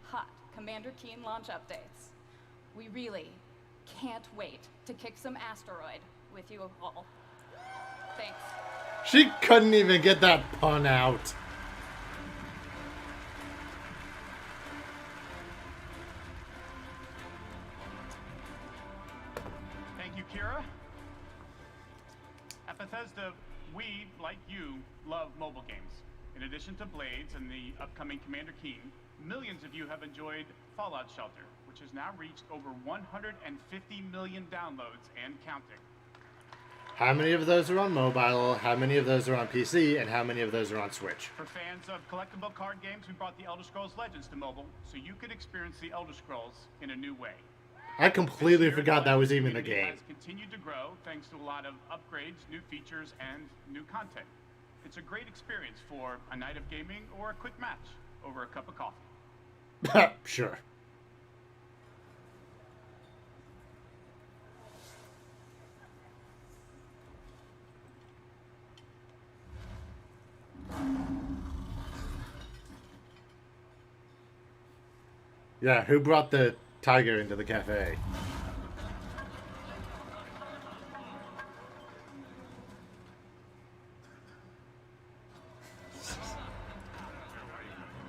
Speaker 19: hot Commander Keen launch updates. We really can't wait to kick some asteroid with you all. Thanks.
Speaker 1: She couldn't even get that pun out.
Speaker 7: Thank you, Kira. At Bethesda, we, like you, love mobile games. In addition to Blades and the upcoming Commander Keen, millions of you have enjoyed Fallout Shelter, which has now reached over 150 million downloads and counting.
Speaker 1: How many of those are on mobile, how many of those are on PC, and how many of those are on Switch?
Speaker 7: For fans of collectible card games, we brought the Elder Scrolls Legends to mobile, so you could experience the Elder Scrolls in a new way.
Speaker 1: I completely forgot that was even the game.
Speaker 7: Has continued to grow thanks to a lot of upgrades, new features, and new content. It's a great experience for a night of gaming or a quick match over a cup of coffee.
Speaker 1: Sure. Yeah, who brought the tiger into the cafe?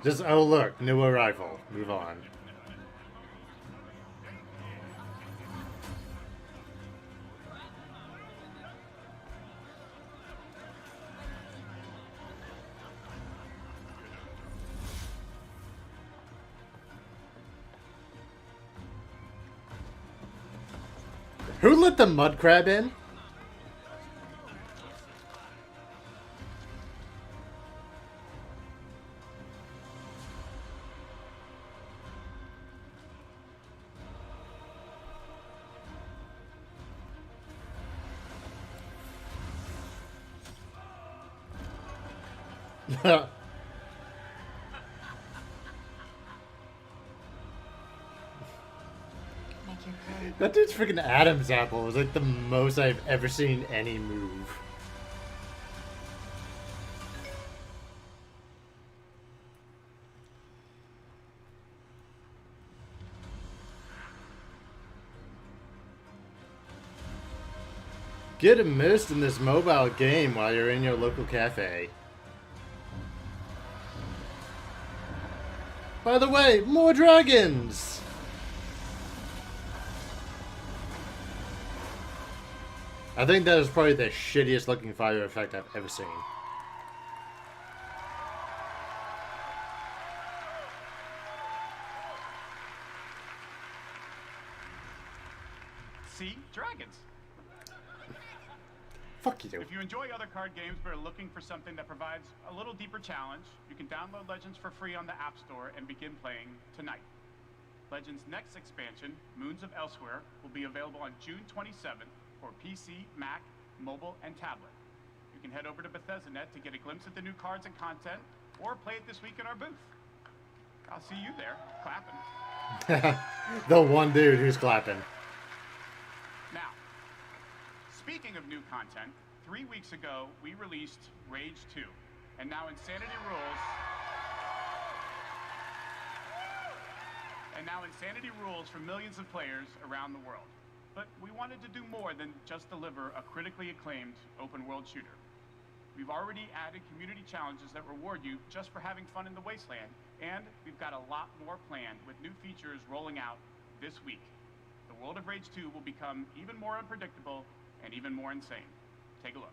Speaker 1: Just, oh look, new arrival. Move on. Who let the mud crab in? That dude's freaking Adam's apple was like the most I've ever seen any move. Get immersed in this mobile game while you're in your local cafe. By the way, more dragons! I think that is probably the shittiest looking fire effect I've ever seen.
Speaker 7: See? Dragons.
Speaker 1: Fuck you.
Speaker 7: If you enjoy other card games but are looking for something that provides a little deeper challenge, you can download Legends for free on the App Store and begin playing tonight. Legends' next expansion, Moons of Elsewhere, will be available on June 27th for PC, Mac, mobile, and tablet. You can head over to Bethesda.net to get a glimpse at the new cards and content, or play it this week in our booth. I'll see you there, clapping.
Speaker 1: The one dude who's clapping.
Speaker 7: Now, speaking of new content, 3 weeks ago, we released Rage 2, and now Insanity Rules for millions of players around the world. But we wanted to do more than just deliver a critically acclaimed open-world shooter. We've already added community challenges that reward you just for having fun in the wasteland, and we've got a lot more planned with new features rolling out this week. The world of Rage 2 will become even more unpredictable and even more insane. Take a look.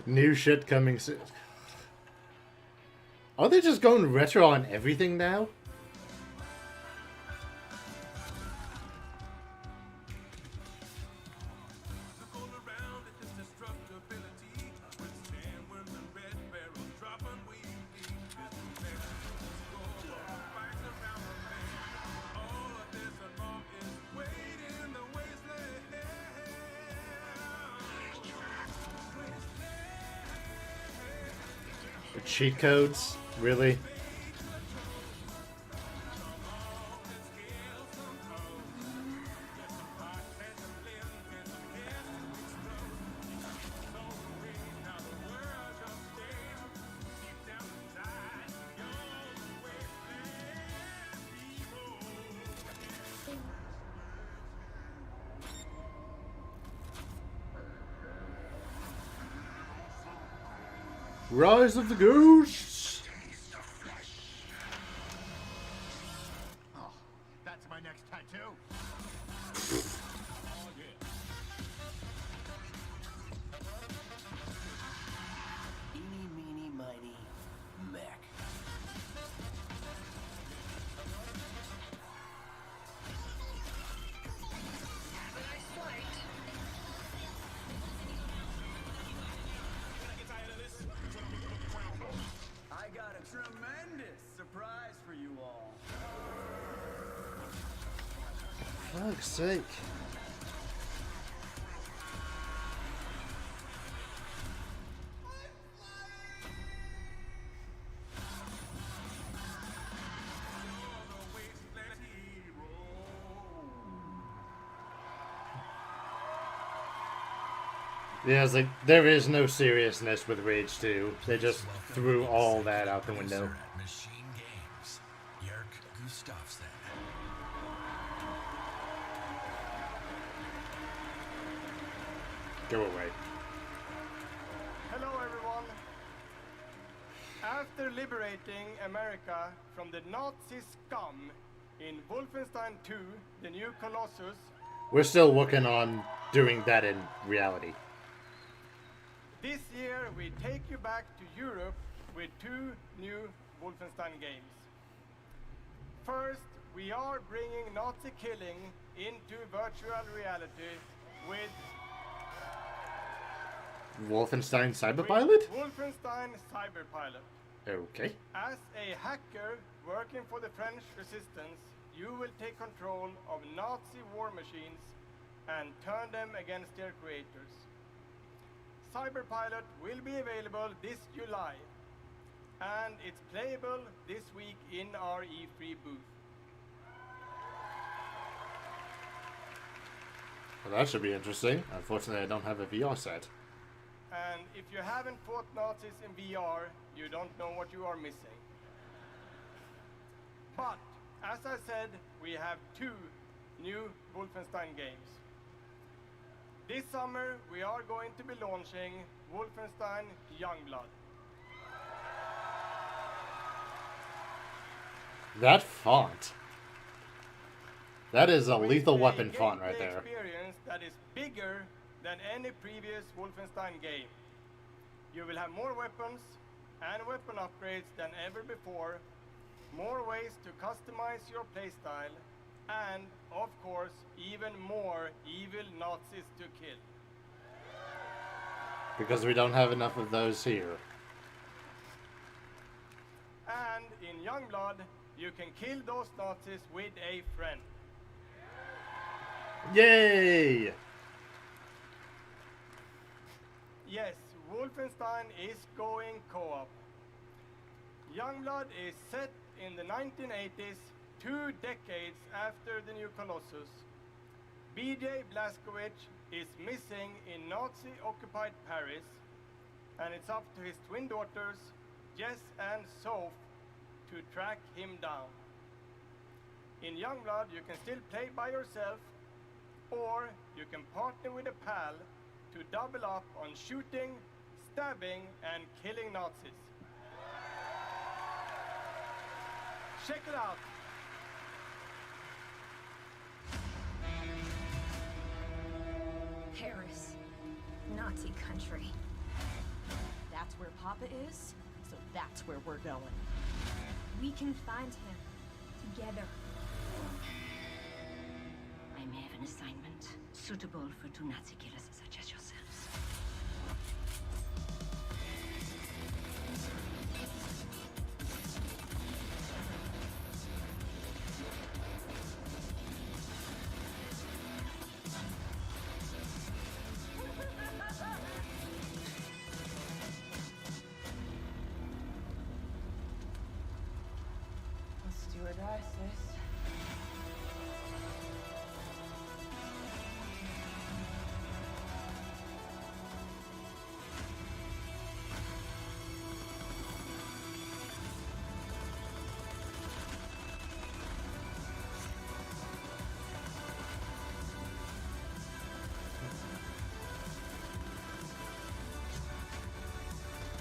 Speaker 1: New shit coming soon. Are they just going retro on everything now? Cheat codes? Really? Rise of the Ghosts!
Speaker 10: Oh, that's my next tattoo.
Speaker 1: fuck's sake. Yeah, it's like, there is no seriousness with Rage 2. They just threw all that out the window.
Speaker 6: Machine Games, Yerk Gustafsson.
Speaker 1: Go away.
Speaker 5: Hello, everyone. After liberating America from the Nazi scum in Wolfenstein 2, The New Colossus,
Speaker 1: We're still working on doing that in reality.
Speaker 5: this year we take you back to Europe with 2 new Wolfenstein games. First, we are bringing Nazi killing into virtual reality with
Speaker 1: Wolfenstein Cyberpilot?
Speaker 5: Wolfenstein Cyberpilot.
Speaker 1: Okay.
Speaker 5: As a hacker working for the French resistance, you will take control of Nazi war machines and turn them against their creators. Cyberpilot will be available this July, and it's playable this week in our E3 booth.
Speaker 1: Well, that should be interesting. Unfortunately, I don't have a VR set.
Speaker 5: And if you haven't fought Nazis in VR, you don't know what you are missing. But, as I said, we have 2 new Wolfenstein games. This summer, we are going to be launching Wolfenstein Youngblood.
Speaker 1: That font. That is a
Speaker 5: With
Speaker 1: Lethal
Speaker 5: a
Speaker 1: Weapon font right
Speaker 5: gameplay
Speaker 1: there.
Speaker 5: Experience that is bigger than any previous Wolfenstein game. You will have more weapons and weapon upgrades than ever before, more ways to customize your playstyle, and, of course, even more evil Nazis to kill.
Speaker 1: Because we don't have enough of those here.
Speaker 5: And in Youngblood, you can kill those Nazis with a friend.
Speaker 1: Yay!
Speaker 5: Yes, Wolfenstein is going co-op. Youngblood is set in the 1980s, 2 decades after the New Colossus. BJ Blazkowicz is missing in Nazi-occupied Paris, and it's up to his twin daughters, Jess and Soph, to track him down. In Youngblood, you can still play by yourself, or you can partner with a pal to double up on shooting, stabbing, and killing Nazis. Check it out.
Speaker 9: Paris. Nazi country. That's where Papa is, so that's where we're going.
Speaker 16: We can find him together.
Speaker 9: I may have an assignment suitable for 2 Nazi killers such as yourselves.
Speaker 12: Let's do or die, sis.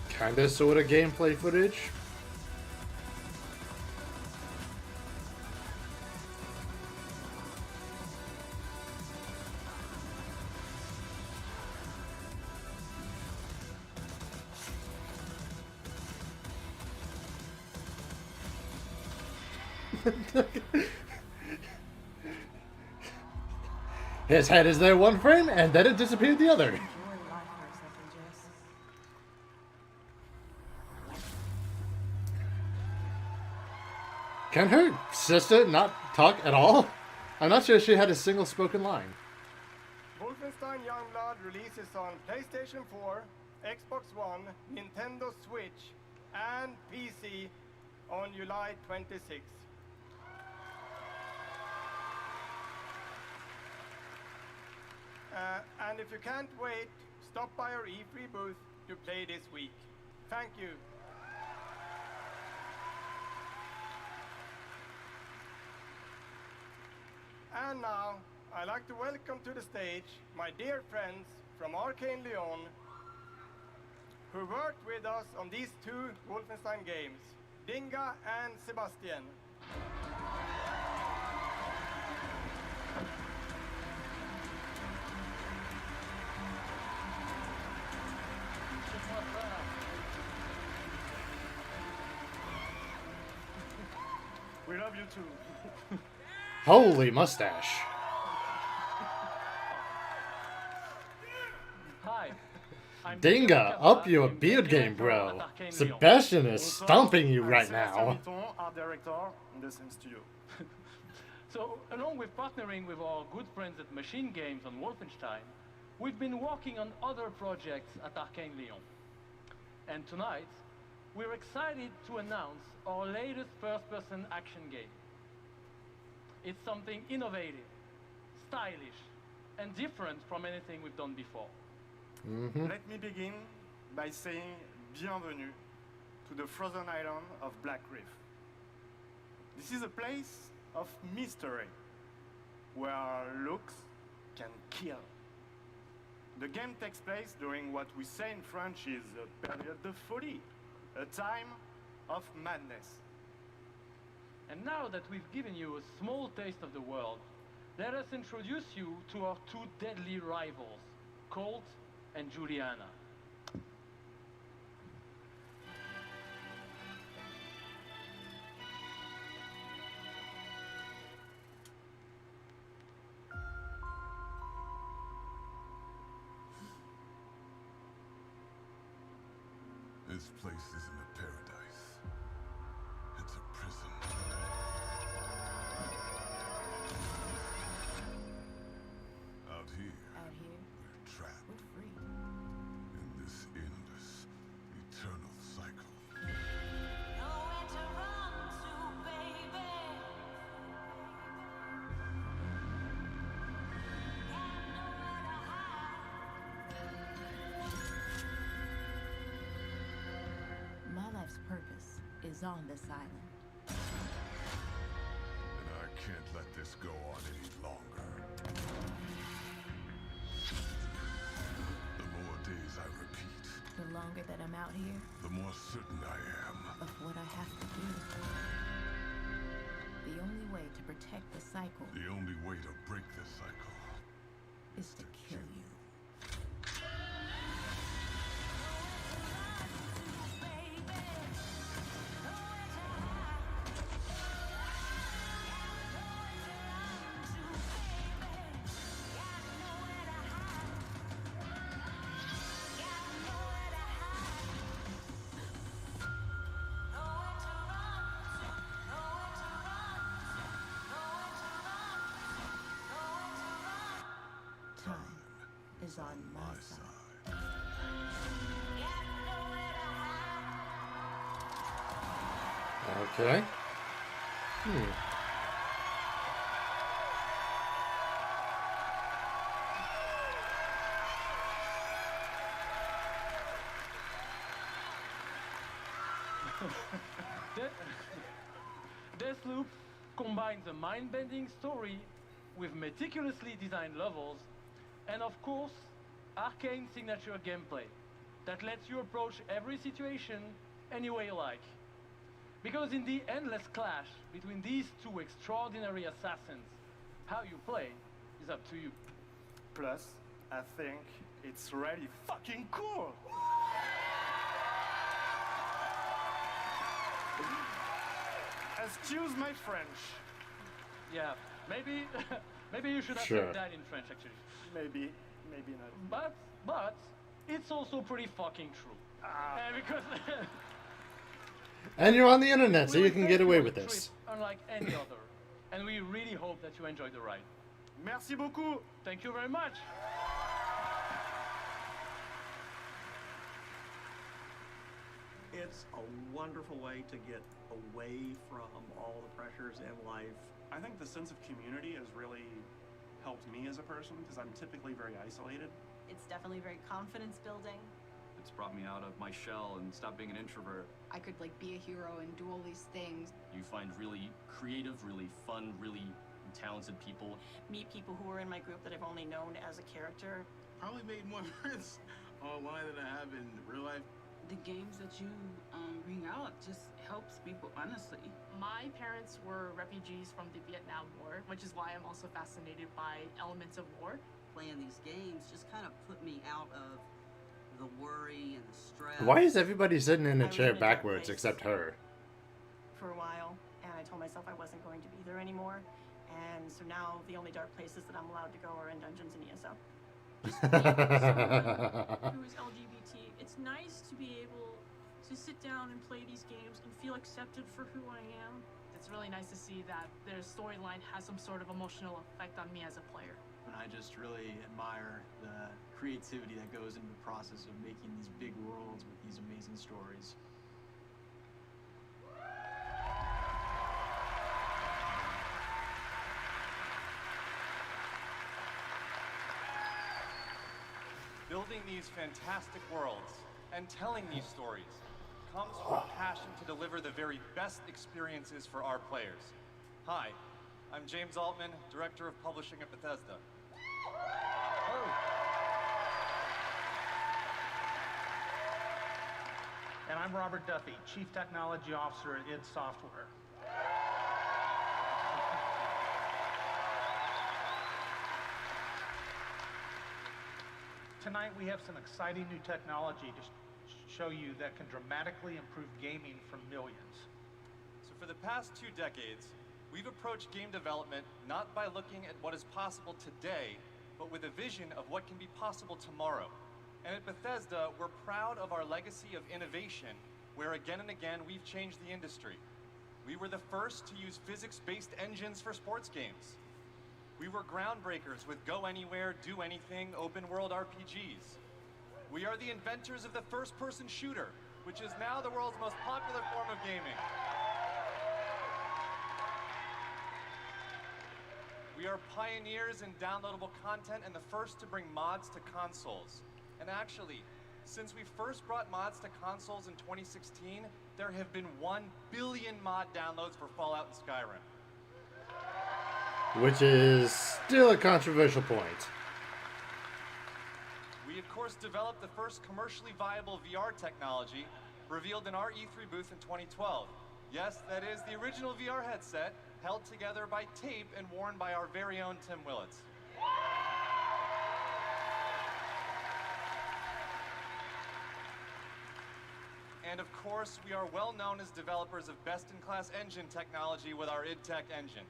Speaker 1: Kinda sorta gameplay footage. His head is there one frame, and then it disappeared the other. Can her sister not talk at all? I'm not sure she had a single spoken line.
Speaker 5: Wolfenstein Youngblood releases on PlayStation 4, Xbox One, Nintendo Switch, and PC on July 26th. And if you can't wait, stop by our E3 booth to play this week. Thank you. And now, I'd like to welcome to the stage my dear friends from Arcane Lyon, who worked with us on these two Wolfenstein games, Dinga and Sebastian.
Speaker 2: We love you too.
Speaker 1: Holy mustache.
Speaker 8: Hi. I'm
Speaker 1: Dinga, up your beard game, bro. Sebastian is stomping you right now.
Speaker 2: Art director in the same studio.
Speaker 8: So, along with partnering with our good friends at Machine Games on Wolfenstein, we've been working on other projects at Arcane Lyon. And tonight, we're excited to announce our latest first-person action game. It's something innovative, stylish, and different from anything we've done before.
Speaker 2: Let me begin by saying bienvenue to the frozen island of Black Reef. This is a place of mystery, where looks can kill. The game takes place during what we say in French is a période de folie, a time of madness.
Speaker 8: And now that we've given you a small taste of the world, let us introduce you to our two deadly rivals, Colt and Juliana.
Speaker 13: This place isn't a paradise. It's a prison. Out here, we're trapped. We're free. In this endless, eternal cycle.
Speaker 11: Nowhere to run to, baby. Got nowhere to hide.
Speaker 14: My life's purpose is on this island.
Speaker 13: And I can't let this go on any longer. The more days I repeat,
Speaker 14: The longer that I'm out here,
Speaker 13: the more certain I am.
Speaker 14: of what I have to do. The only way to protect the cycle
Speaker 13: The only way to break this cycle
Speaker 14: is to kill you. Time is on my side.
Speaker 1: Okay.
Speaker 8: Deathloop combines a mind-bending story with meticulously designed levels and, of course, Arcane signature gameplay that lets you approach every situation any way you like. Because in the endless clash between these two extraordinary assassins, how you play is up to you.
Speaker 2: Plus, I think it's really fucking cool. Excuse my French.
Speaker 8: Yeah, maybe maybe you should have
Speaker 1: Sure.
Speaker 8: said that in French actually.
Speaker 2: Maybe not.
Speaker 8: But it's also pretty fucking true. Because
Speaker 1: And you're on the internet, so
Speaker 8: we
Speaker 1: you can get
Speaker 8: take
Speaker 1: away
Speaker 8: you
Speaker 1: with
Speaker 8: on a
Speaker 1: this.
Speaker 8: trip unlike any other. And we really hope that you enjoy the ride.
Speaker 5: Merci beaucoup.
Speaker 8: Thank you very much.
Speaker 21: It's a wonderful way to get away from all the pressures in life.
Speaker 2: I think the sense of community has really helped me as a person because I'm typically very isolated.
Speaker 23: It's definitely very confidence building.
Speaker 3: It's brought me out of my shell and stopped being an introvert.
Speaker 15: I could like be a hero and do all these things.
Speaker 3: You find really creative, really fun, really talented people.
Speaker 23: Meet people who are in my group that I've only known as a character.
Speaker 17: Probably made more friends online than I have in real life.
Speaker 12: The games that you bring out just helps people, honestly.
Speaker 18: My parents were refugees from the Vietnam War, which is why I'm also fascinated by elements of war.
Speaker 22: Playing these games just kind of put me out of the worry and the stress.
Speaker 1: Why is everybody sitting in a
Speaker 23: I was
Speaker 1: chair
Speaker 23: in a dark
Speaker 1: backwards
Speaker 23: place
Speaker 1: except her?
Speaker 23: for a while, and I told myself I wasn't going to be there anymore. And so now the only dark places that I'm allowed to go are in dungeons and ESO.
Speaker 18: Who is LGBT, it's nice to be able to sit down and play these games and feel accepted for who I am. It's really nice to see that their storyline has some sort of emotional effect on me as a player.
Speaker 4: And I just really admire the creativity that goes into the process of making these big worlds with these amazing stories.
Speaker 20: Building these fantastic worlds and telling these stories comes from a passion to deliver the very best experiences for our players. Hi, I'm James Altman, Director of Publishing at Bethesda.
Speaker 25: And I'm Robert Duffy, Chief Technology Officer at id Software. Tonight we have some exciting new technology to show you that can dramatically improve gaming for millions.
Speaker 20: So for the past 2 decades, we've approached game development not by looking at what is possible today, but with a vision of what can be possible tomorrow. And at Bethesda, we're proud of our legacy of innovation, where again and again we've changed the industry. We were the first to use physics-based engines for sports games. We were groundbreakers with Go Anywhere, Do Anything, open-world RPGs. We are the inventors of the first-person shooter, which is now the world's most popular form of gaming. We are pioneers in downloadable content and the first to bring mods to consoles. And actually, since we first brought mods to consoles in 2016, there have been 1 billion mod downloads for Fallout and Skyrim.
Speaker 1: Which is still a controversial point.
Speaker 20: We, of course, developed the first commercially viable VR technology, revealed in our E3 booth in 2012. Yes, that is the original VR headset, held together by tape and worn by our very own Tim Willits. And of course, we are well known as developers of best-in-class engine technology with our id Tech engine.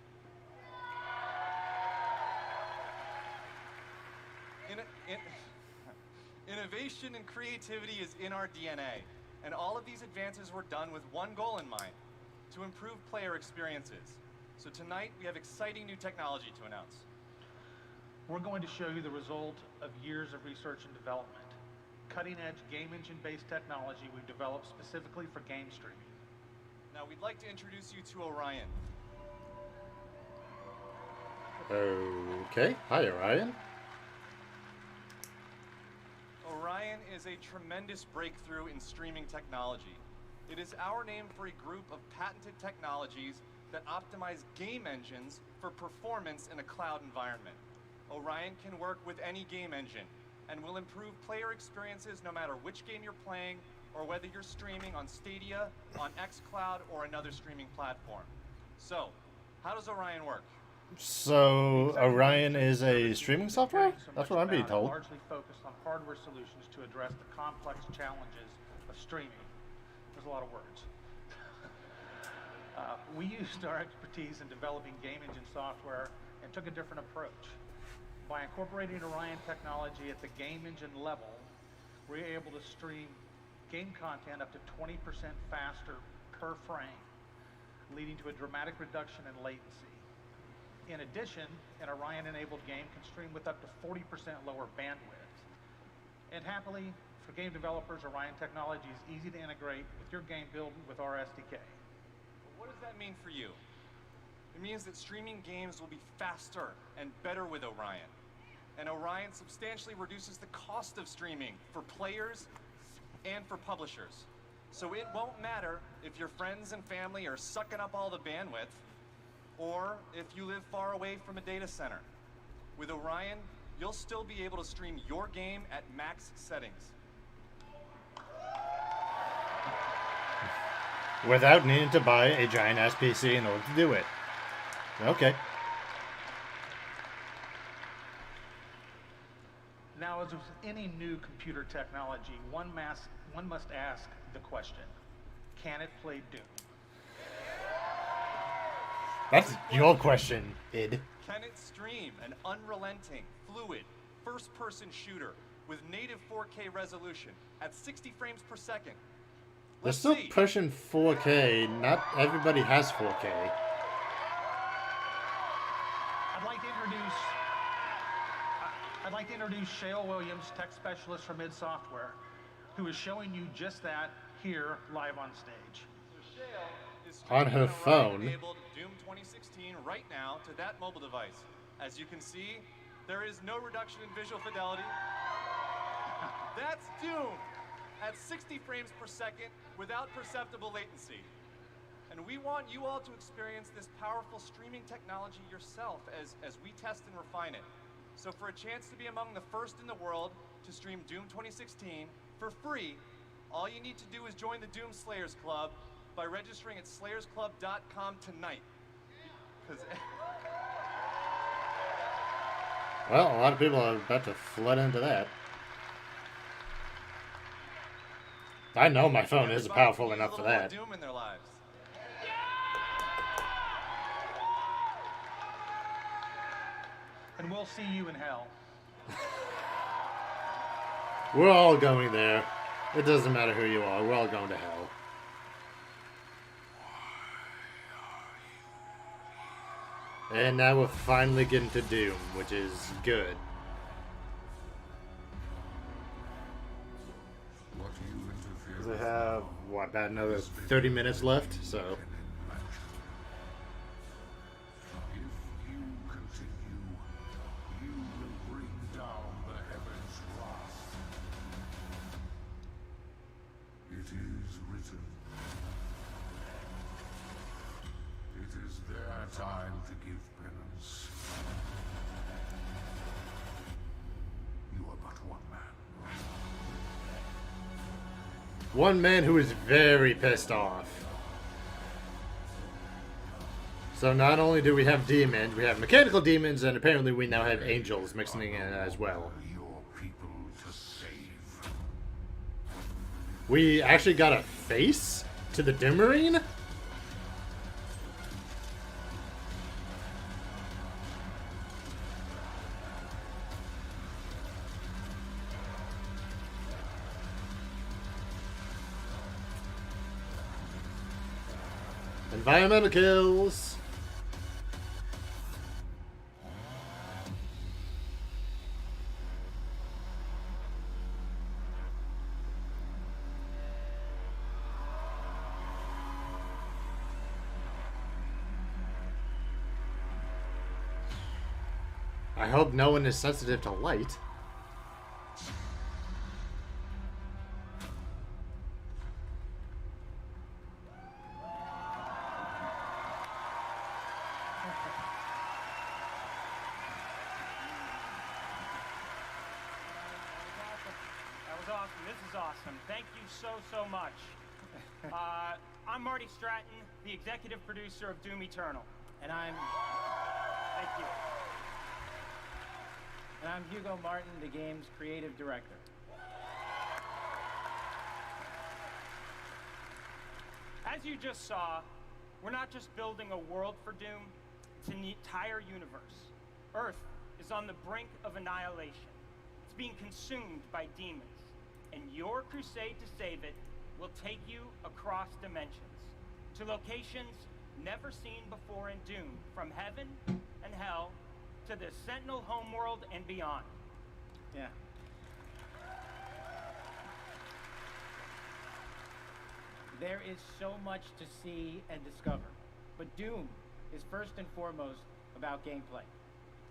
Speaker 20: Innovation and creativity is in our DNA, and all of these advances were done with one goal in mind: to improve player experiences. So tonight, we have exciting new technology to announce.
Speaker 25: We're going to show you the result of years of research and development. Cutting-edge game engine-based technology we've developed specifically for game streaming.
Speaker 20: Now, we'd like to introduce you to Orion.
Speaker 1: Okay, hi Orion.
Speaker 20: Orion is a tremendous breakthrough in streaming technology. It is our name for a group of patented technologies that optimize game engines for performance in a cloud environment. Orion can work with any game engine and will improve player experiences no matter which game you're playing or whether you're streaming on Stadia, on xCloud, or another streaming platform. So, how does Orion work?
Speaker 1: So, Orion is a streaming software? That's what I'm being told.
Speaker 25: Largely focused on hardware solutions to address the complex challenges of streaming. There's a lot of words. We used our expertise in developing game engine software and took a different approach. By incorporating Orion technology at the game engine level, we're able to stream game content up to 20% faster per frame, leading to a dramatic reduction in latency. In addition, an Orion-enabled game can stream with up to 40% lower bandwidth. And happily, for game developers, Orion technology is easy to integrate with your game build with our SDK.
Speaker 20: But what does that mean for you? It means that streaming games will be faster and better with Orion. And Orion substantially reduces the cost of streaming for players and for publishers. So it won't matter if your friends and family are sucking up all the bandwidth, or if you live far away from a data center. With Orion, you'll still be able to stream your game at max settings.
Speaker 1: Without needing to buy a giant-ass PC in order to do it. Okay.
Speaker 25: Now, as with any new computer technology, one must ask the question, can it play Doom?
Speaker 1: That's your question, id.
Speaker 20: Can it stream an unrelenting, fluid, first-person shooter with native 4K resolution at 60 frames per second?
Speaker 1: They're still pushing 4K. Not everybody has 4K.
Speaker 25: I'd like to introduce Shale Williams, tech specialist from id Software, who is showing you just that here live on stage.
Speaker 20: So Shale is
Speaker 1: On her phone.
Speaker 20: enabled Doom 2016 right now to that mobile device. As you can see, there is no reduction in visual fidelity. That's Doom at 60 frames per second without perceptible latency. And we want you all to experience this powerful streaming technology yourself as we test and refine it. So for a chance to be among the first in the world to stream Doom 2016 for free, all you need to do is join the Doom Slayers Club by registering at slayersclub.com tonight.
Speaker 1: Well, a lot of people are about to flood into that. I know my phone isn't powerful enough for that.
Speaker 20: Doom in their lives.
Speaker 25: And we'll see you in hell.
Speaker 1: We're all going there. It doesn't matter who you are. We're all going to hell. And now we're finally getting to Doom, which is good. They have, what, about another 30 minutes left, so...
Speaker 13: Time to give penance. You are but one man.
Speaker 1: One man who is very pissed off. So not only do we have demons, we have mechanical demons, and apparently we now have angels mixing in as well. We actually got a face to the Dim Marine? Environmental kills. I hope no one is sensitive to light.
Speaker 2: So much. I'm Marty Stratton, the executive producer of Doom Eternal. And I'm... Thank you.
Speaker 6: And I'm Hugo Martin, the game's creative director.
Speaker 2: As you just saw, we're not just building a world for Doom, it's an entire universe. Earth is on the brink of annihilation. It's being consumed by demons. And your crusade to save it will take you across dimensions, to locations never seen before in Doom, from heaven
Speaker 5: and hell to the Sentinel homeworld and beyond.
Speaker 6: Yeah. There is so much to see and discover, but Doom is first and foremost about gameplay.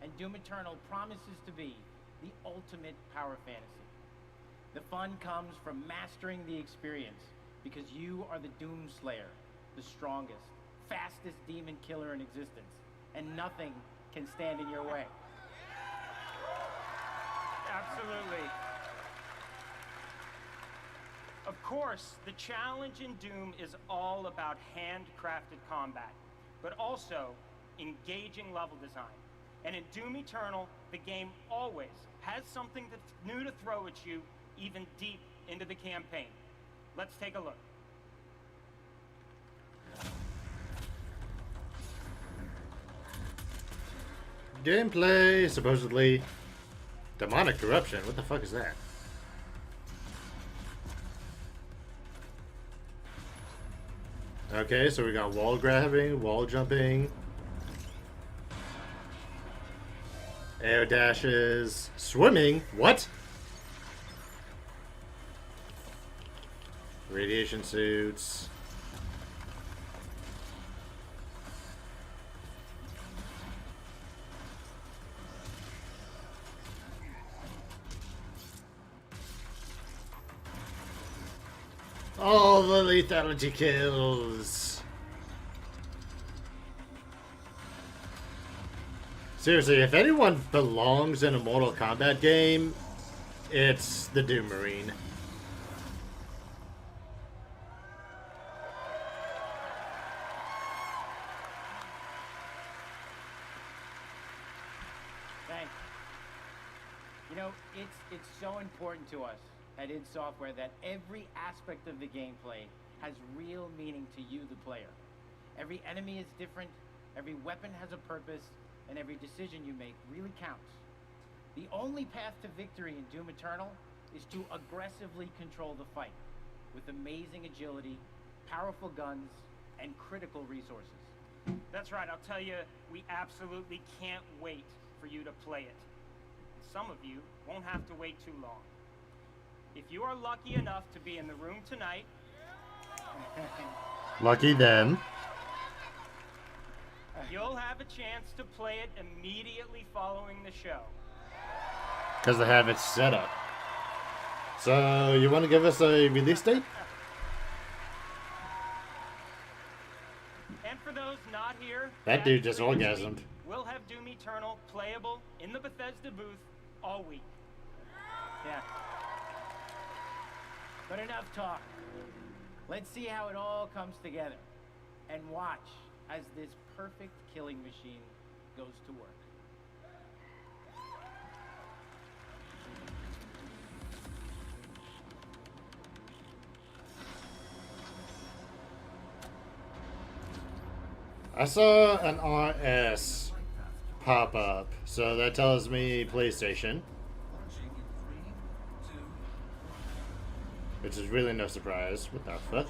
Speaker 6: And Doom Eternal promises to be the ultimate power fantasy. The fun comes from mastering the experience, because you are the Doom Slayer, the strongest, fastest demon killer in existence, and nothing can stand in your way.
Speaker 5: Absolutely. Of course, the challenge in Doom is all about handcrafted combat, but also engaging level design. And in Doom Eternal, the game always has something that's new to throw at you, even deep into the campaign. Let's take a look.
Speaker 1: Gameplay, supposedly. Demonic corruption. What the fuck is that? Okay, so we got wall grabbing, wall jumping, air dashes, swimming. What? Radiation suits. All the lethality kills. Seriously, if anyone belongs in a Mortal Kombat game, it's the Doom Marine.
Speaker 6: Thanks. You know, it's so important to us at id Software that every aspect of the gameplay has real meaning to you, the player. Every enemy is different, every weapon has a purpose, and every decision you make really counts. The only path to victory in Doom Eternal is to aggressively control the fight with amazing agility, powerful guns, and critical resources.
Speaker 5: That's right, I'll tell you, we absolutely can't wait for you to play it. Some of you won't have to wait too long. If you are lucky enough to be in the room tonight...
Speaker 1: Lucky them.
Speaker 5: You'll have a chance to play it immediately following the show.
Speaker 1: Because they have it set up. So, you want to give us a release date?
Speaker 5: And for those not here...
Speaker 1: That dude just orgasmed.
Speaker 5: We'll have Doom Eternal playable in the Bethesda booth all week.
Speaker 6: Yeah. But enough talk. Let's see how it all comes together. And watch as this perfect killing machine goes to work.
Speaker 1: I saw an RS pop up, so that tells me PlayStation. Which is really no surprise. What the fuck?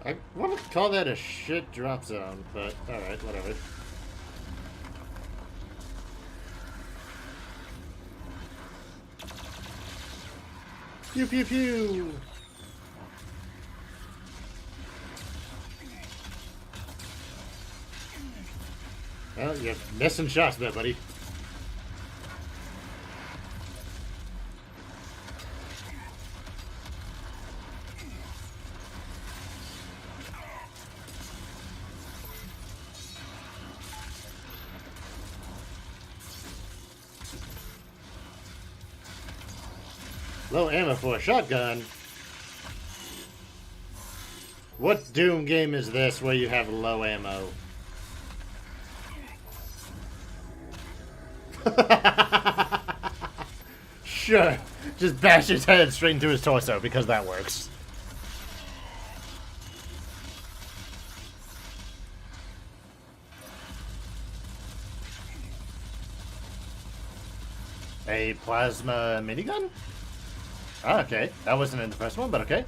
Speaker 1: I want to call that a shit drop zone, but alright, whatever. Pew pew pew! Well, you're missing shots there, buddy. Low ammo for a shotgun? What Doom game is this where you have low ammo? Sure. Just bash his head straight into his torso, because that works. A plasma minigun? Ah, okay. That wasn't in the first one, but okay.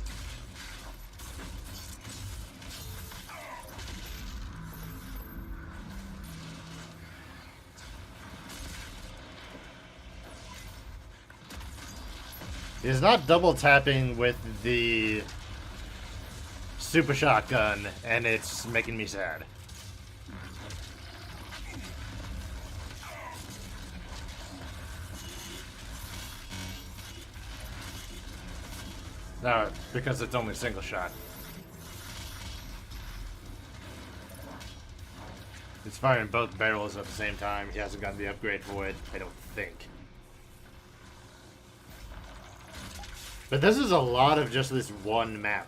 Speaker 1: He's not double tapping with the super shotgun, and it's making me sad. No, because it's only single shot. It's firing both barrels at the same time. He hasn't gotten the upgrade for it, I don't think. But this is a lot of just this one map.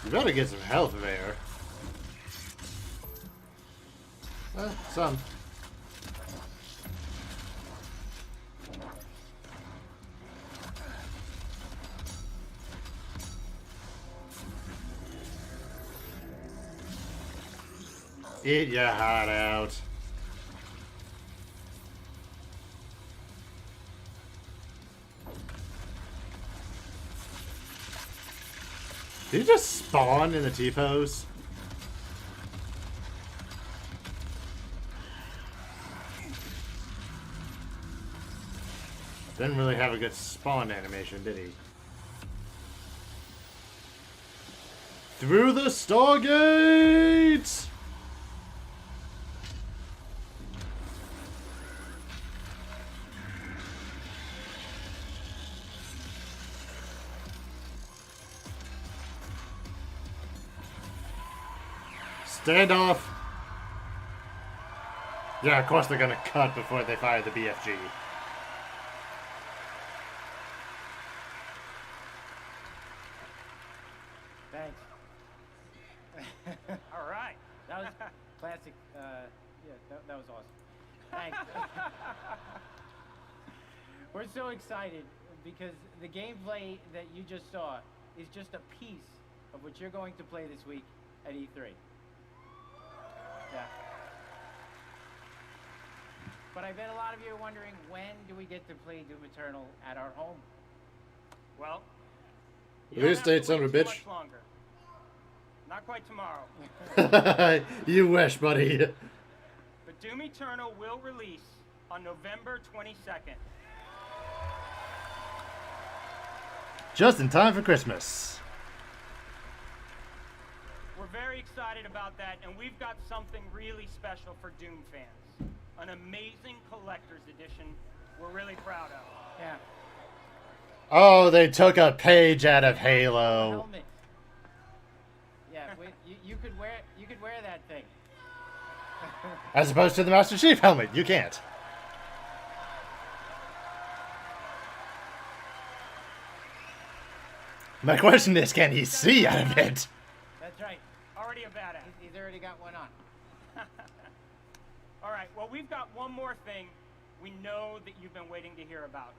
Speaker 1: You better get some health there. Some. Eat your heart out. Did he just spawn in the T-pose? Didn't really have a good spawn animation, did he? Through the Stargate! Standoff! Yeah, of course they're gonna cut before they fire the BFG.
Speaker 6: Thanks.
Speaker 2: All right.
Speaker 6: That was classic. Yeah, that was awesome. Thanks. We're so excited because the gameplay that you just saw is just a piece of what you're going to play this week at E3. Yeah. But I bet a lot of you are wondering, when do we get to play Doom Eternal at our home?
Speaker 2: Well,
Speaker 1: Release date, son of a bitch.
Speaker 2: much longer. Not quite tomorrow.
Speaker 1: You wish, buddy.
Speaker 2: But Doom Eternal will release on November 22nd.
Speaker 1: Just in time for Christmas.
Speaker 2: We're very excited about that, and we've got something really special for Doom fans. An amazing collector's edition we're really proud of.
Speaker 6: Yeah.
Speaker 1: Oh, they took a page out of Halo.
Speaker 6: Helmet. Yeah, you could wear that thing.
Speaker 1: As opposed to the Master Chief helmet, you can't. My question is, can he see out of it?
Speaker 2: That's right. Already a badass.
Speaker 6: He's already got one on.
Speaker 2: All right, well, we've got one more thing we know that you've been waiting to hear about.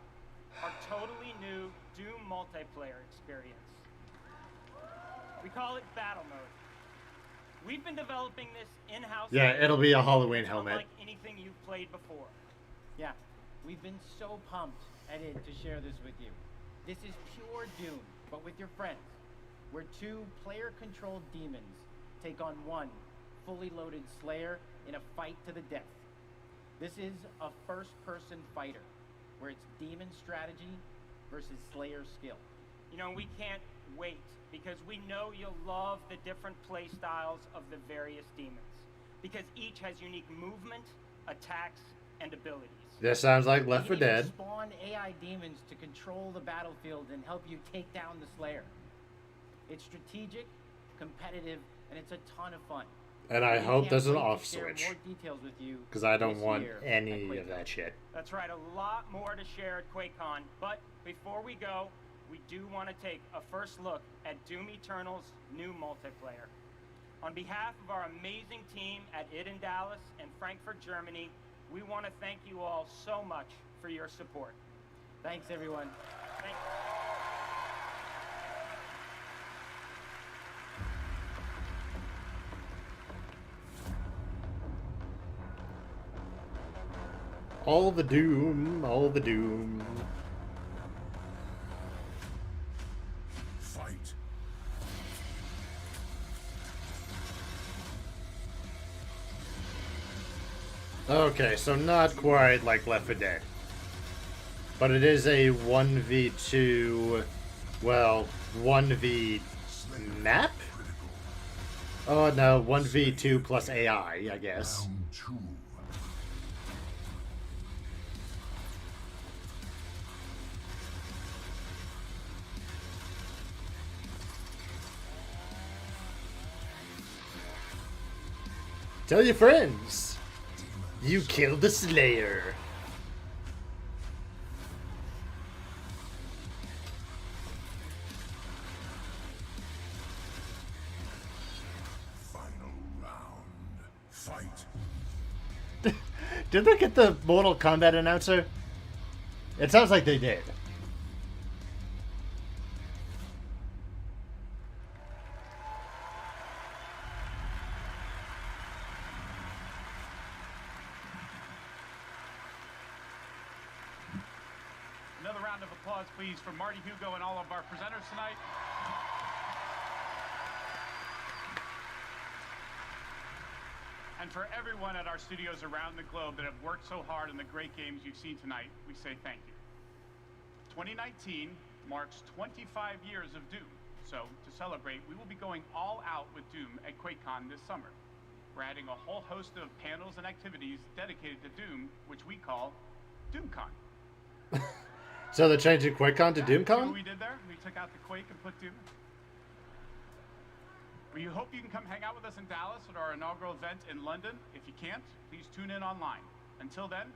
Speaker 2: Our totally new Doom multiplayer experience. We call it Battle Mode. We've been developing this in-house.
Speaker 1: Yeah, it'll be a Halloween helmet.
Speaker 2: Unlike anything you've played before.
Speaker 6: Yeah, we've been so pumped at it to share this with you. This is pure Doom, but with your friends, where two player-controlled demons take on one fully loaded Slayer in a fight to the death. This is a first-person fighter, where it's demon strategy versus Slayer skill.
Speaker 2: You know, we can't wait, because we know you'll love the different play styles of the various demons, because each has unique movement, attacks,
Speaker 6: and abilities.
Speaker 1: This sounds like Left 4
Speaker 6: You can even
Speaker 1: Dead.
Speaker 6: spawn AI demons to control the battlefield and help you take down the Slayer. It's strategic, competitive, and it's a ton of fun.
Speaker 1: And I
Speaker 6: We
Speaker 1: hope
Speaker 6: can't
Speaker 1: there's an
Speaker 6: wait to
Speaker 1: off
Speaker 6: share
Speaker 1: switch.
Speaker 6: more details with you
Speaker 1: Because I don't
Speaker 6: this
Speaker 1: want
Speaker 6: year at
Speaker 1: any
Speaker 6: QuakeCon.
Speaker 1: of that shit.
Speaker 6: That's right, a lot more to share at QuakeCon. But before we go, we do want to take a first look at Doom Eternal's new multiplayer. On behalf of our amazing team at id in Dallas and Frankfurt, Germany, we want to thank you all so much for your support. Thanks, everyone. Thank
Speaker 1: All the doom, all the doom.
Speaker 13: Fight.
Speaker 1: Okay, so not quite like Left 4 Dead. But it is a 1v2, well, 1v map? Oh no, 1v2 plus AI, I guess. Tell your friends, you killed the Slayer.
Speaker 13: Final round. Fight.
Speaker 1: Did they get the Mortal Kombat announcer? It sounds like they did.
Speaker 2: Another round of applause, please, for Marty Hugo and all of our presenters tonight. And for everyone at our studios around the globe that have worked so hard on the great games you've seen tonight, we say thank you. 2019 marks 25 years of Doom. So, to celebrate, we will be going all out with Doom at QuakeCon this summer. We're adding a whole host of panels and activities dedicated to Doom, which we call DoomCon.
Speaker 1: So they're changing QuakeCon to
Speaker 2: See what
Speaker 1: DoomCon?
Speaker 2: we did there? We took out the Quake and put Doom. We hope you can come hang out with us in Dallas at our inaugural event in London. If you can't, please tune in online. Until then,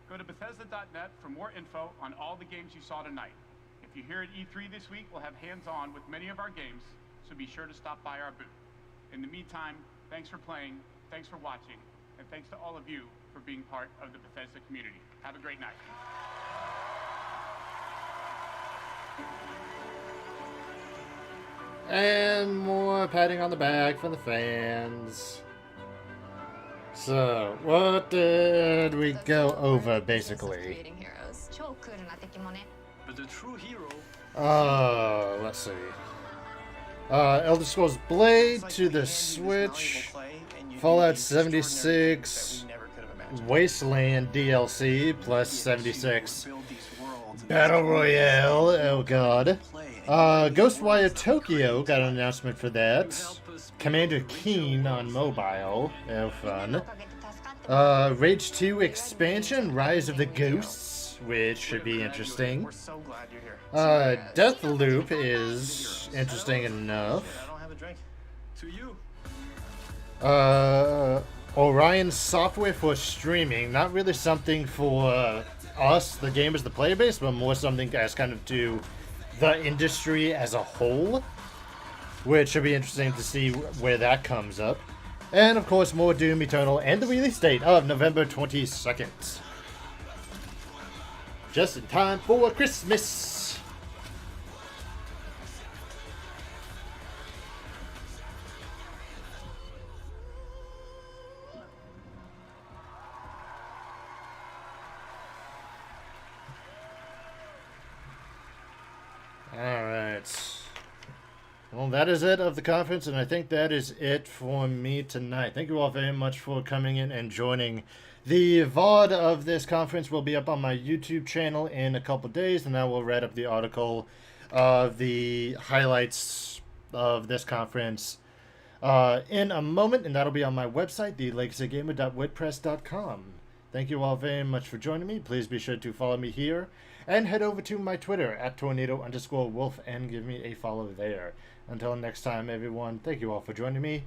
Speaker 2: go to Bethesda.net for more info on all the games you saw tonight. If you're here at E3 this week, we'll have hands-on with many of our games, so be sure to stop by our booth. In the meantime, thanks for playing, thanks for watching, and thanks to all of you for being part of the Bethesda community. Have a great night.
Speaker 1: And more patting on the back from the fans. So, what did we go over, basically?
Speaker 15: Creating heroes.
Speaker 3: But the true hero.
Speaker 1: Let's see. Elder Scrolls Blade to the Switch, Fallout 76, Wasteland DLC plus 76, Battle Royale, oh god. Ghostwire Tokyo got an announcement for that. Commander Keen on mobile, oh fun. Rage 2 expansion, Rise of the Ghosts, which should be interesting.
Speaker 7: We're so glad you're here.
Speaker 1: Deathloop is interesting enough.
Speaker 7: I don't have a drink.
Speaker 3: To you.
Speaker 1: Orion software for streaming, not really something for us, the gamers, the player base, but more something as kind of to the industry as a whole, which should be interesting to see where that comes up. And of course, more Doom Eternal and the release date of November 22nd. Just in time for Christmas. Alright. Well, that is it of the conference, and I think that is it for me tonight. Thank you all very much for coming in and joining. The VOD of this conference will be up on my YouTube channel in a couple days, and I will write up the article of the highlights of this conference in a moment, and that'll be on my website, thelegacygamer.wordpress.com. Thank you all very much for joining me. Please be sure to follow me here and head over to my Twitter at tornado_wolf and give me a follow there. Until next time, everyone, thank you all for joining me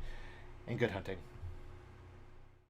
Speaker 1: and good hunting.